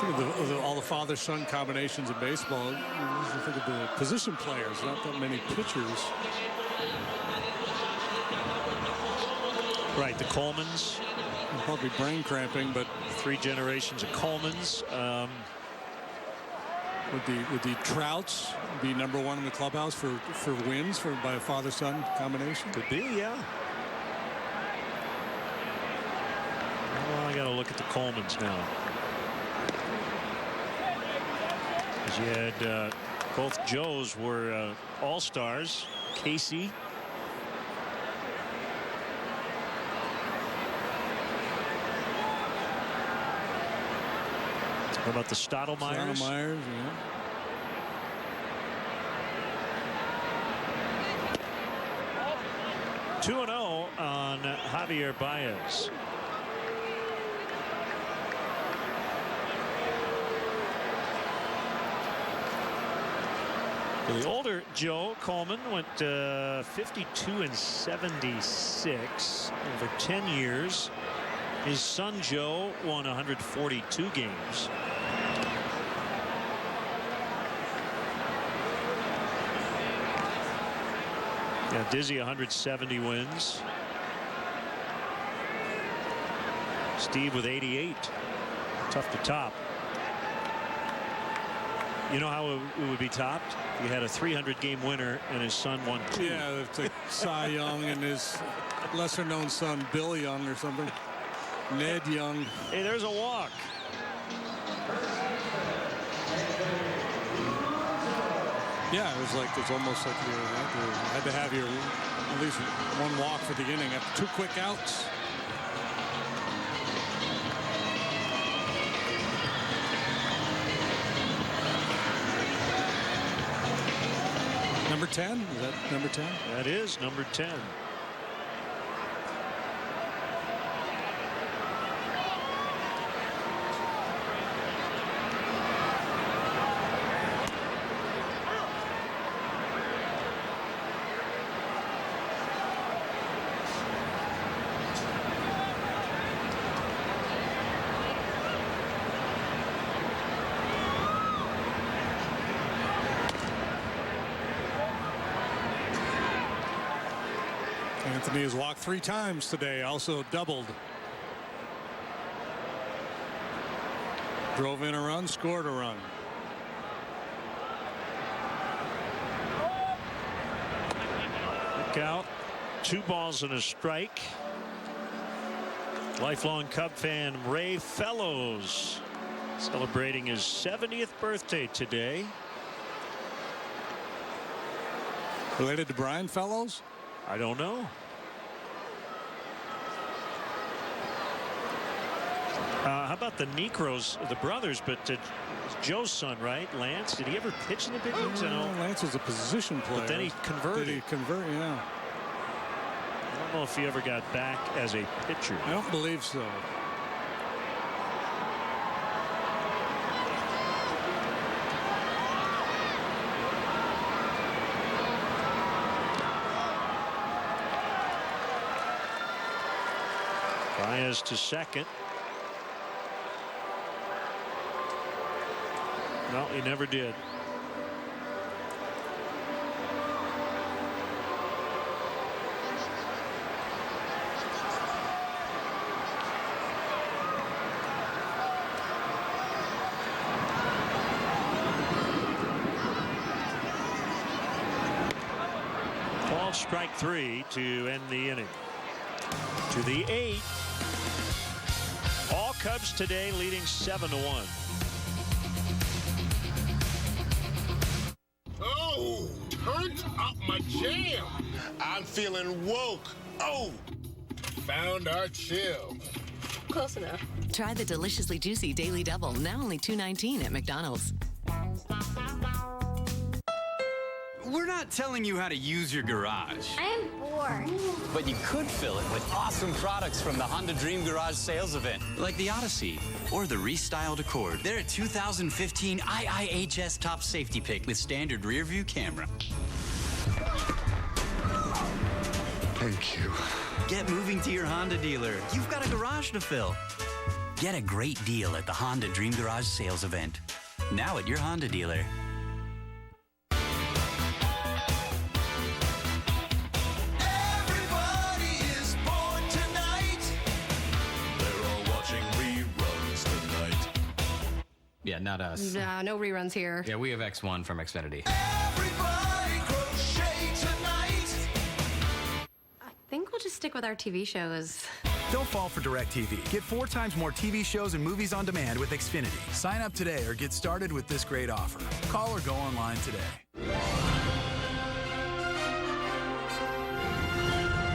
S2: Think of all the father-son combinations in baseball. You usually think of the position players, not that many pitchers.
S1: Right, the Colemans.
S2: Probably brain cramping, but
S1: 3 generations of Colemans.
S2: Would the Trouts be #1 in the clubhouse for wins by a father-son combination?
S1: Could be, yeah. Well, I got to look at the Colemans now. Because you had both Joes were all-stars. Casey. What about the Stottlemyers?
S2: Stottlemyers, yeah.
S1: Two 2-0 on Javier Baez. The older Joe Coleman went 52 and 76 over 10 years. His son Joe won 142 games. Yeah, Dizzy 170 wins. Steve with 88. Tough to top. You know how it would be topped? You had a 300-game winner and his son won 2.
S2: Yeah, it's like Cy Young and his lesser-known son Bill Young or something. Ned Young.
S1: Hey, there's a walk.
S2: Yeah, it's almost like you had to have your at least one walk for the inning after 2 quick outs. Number 10? Is that number 10?
S1: That is number 10.
S2: Anthony has walked 3 times today, also doubled. Drove in a run, scored a run.
S1: Look out. 2 balls and a strike. Lifelong Cub fan Ray Fellows celebrating his 70th birthday today.
S2: Related to Brian Fellows?
S1: I don't know. How about the Necros, the brothers, but Joe's son, right? Lance, did he ever pitch in the big leagues?
S2: Lance was a position player.
S1: But then he converted.
S2: Did he convert? Yeah.
S1: I don't know if he ever got back as a pitcher.
S2: I don't believe so.
S1: Baez to second. No, he never did. Called strike 3 to end the inning. To the 8th. All Cubs today leading 7-1.
S4: Oh, turned up my jam. I'm feeling woke. Oh, found our chill.
S6: Close enough. Try the deliciously juicy Daily Double, now only $2.19 at McDonald's.
S8: We're not telling you how to use your garage.
S9: I am bored.
S8: But you could fill it with awesome products from the Honda Dream Garage sales event, like the Odyssey or the Restyled Accord. They're a 2015 IIHS top safety pick with standard rear view camera.
S11: Thank you.
S8: Get moving to your Honda dealer. You've got a garage to fill. Get a great deal at the Honda Dream Garage sales event. Now at your Honda dealer.
S9: Everybody is born tonight. They're all watching reruns tonight.
S10: Yeah, not us.
S11: Nah, no reruns here.
S10: Yeah, we have X1 from Xfinity.
S9: Everybody crochet tonight.
S11: I think we'll just stick with our TV shows.
S12: Don't fall for DirecTV. Get 4 times more TV shows and movies on demand with Xfinity. Sign up today or get started with this great offer. Call or go online today.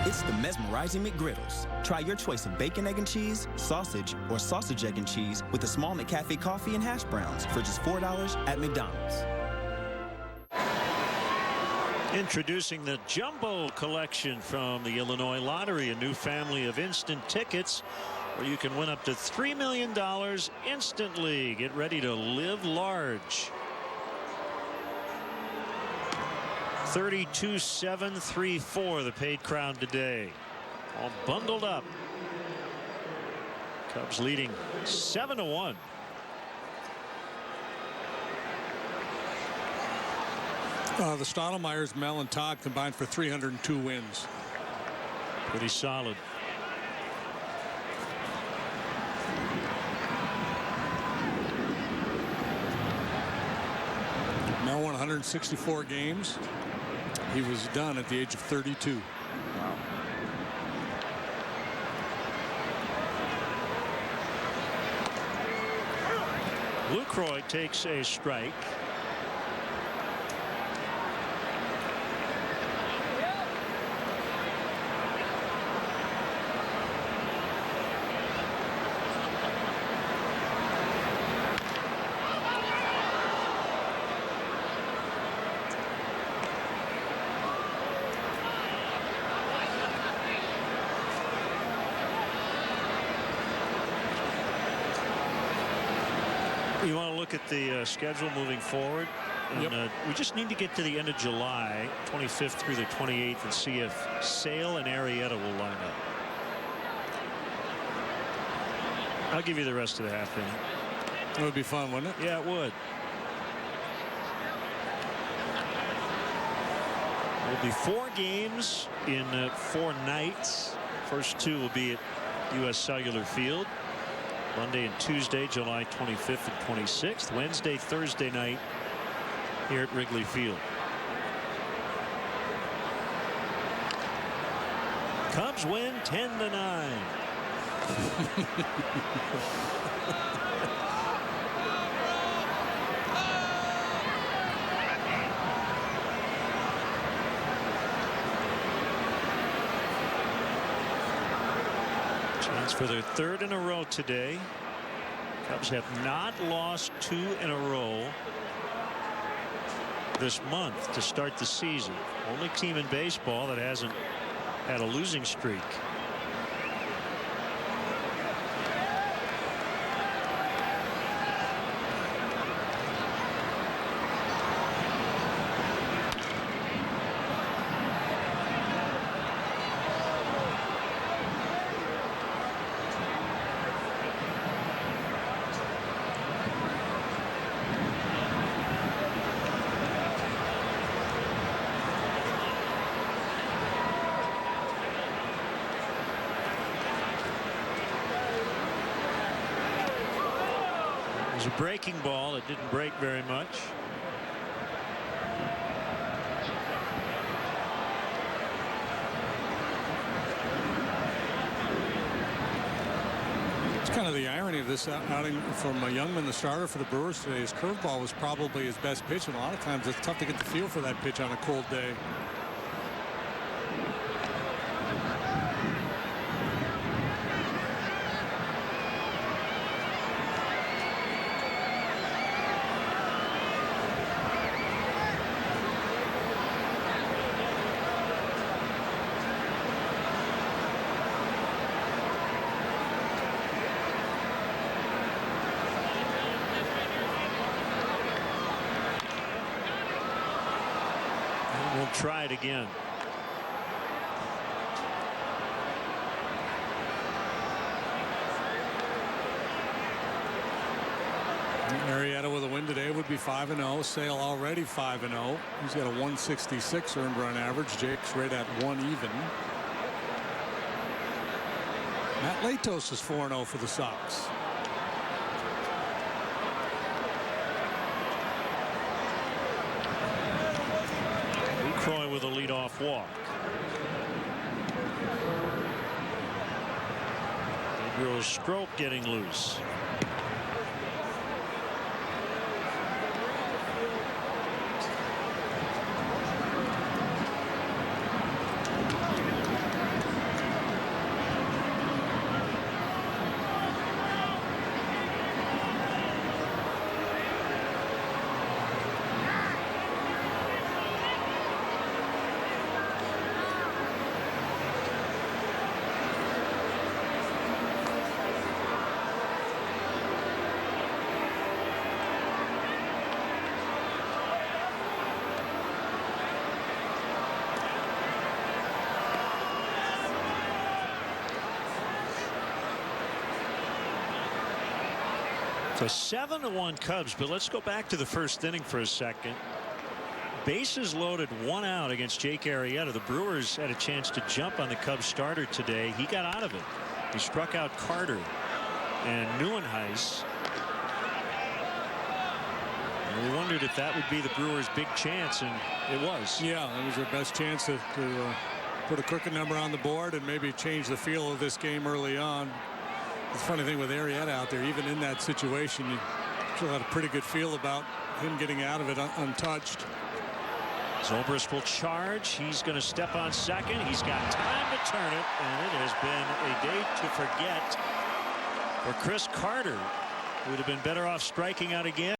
S13: It's the mesmerizing McGriddles. Try your choice of bacon, egg, and cheese, sausage, or sausage, egg, and cheese with a small McCafe coffee and hash browns for just $4 at McDonald's.
S1: Introducing the Jumbo Collection from the Illinois Lottery, a new family of instant tickets where you can win up to $3 million instantly. Get ready to live large. 32-7-3-4 the paid crowd today. All bundled up. Cubs leading 7-1.
S2: The Stottlemyers, Mel, and Todd combined for 302 wins.
S1: Pretty solid.
S2: Mel won 164 games. He was done at the age of 32.
S18: Wow.
S1: Lucroy takes a strike. You want to look at the schedule moving forward, and we just need to get to the end of July 25th through the 28th and see if Sale and Arrieta will line up. I'll give you the rest of the half inning.
S2: It would be fun, wouldn't it?
S1: Yeah, it would. Will be 4 games in 4 nights. First 2 will be at U.S. Cellular Field. Monday and Tuesday, July 25th and 26th. Wednesday, Thursday night here at Wrigley Field. Cubs win 10-9. Chance for their 3rd in a row today. Cubs have not lost 2 in a row this month to start the season. Only team in baseball that hasn't had a losing streak. It was a breaking ball. It didn't break very much.
S2: It's kind of the irony of this outing from Youngman, the starter for the Brewers today. His curveball was probably his best pitch, and a lot of times it's tough to get the feel for that pitch on a cold day.
S1: We'll try it again.
S2: Arrieta with a win today would be 5-0. Sale already 5-0. He's got a 166 earned run average. Jake's right at 1 even. Matt Latos is 4-0 for the Sox.
S1: Croy with a leadoff walk. Gabriel Strop getting loose. So 7-1 Cubs, but let's go back to the first inning for a second. Bases loaded, 1 out against Jake Arrieta. The Brewers had a chance to jump on the Cubs starter today. He got out of it. He struck out Carter and Neuenhuis. And we wondered if that would be the Brewers' big chance, and it was.
S2: Yeah, that was their best chance to put a crooked number on the board and maybe change the feel of this game early on. The funny thing with Arrieta out there, even in that situation, you still had a pretty good feel about him getting out of it untouched.
S1: Zobrist will charge. He's going to step on second. He's got time to turn it, and it has been a day to forget for Chris Carter, who would have been better off striking out again.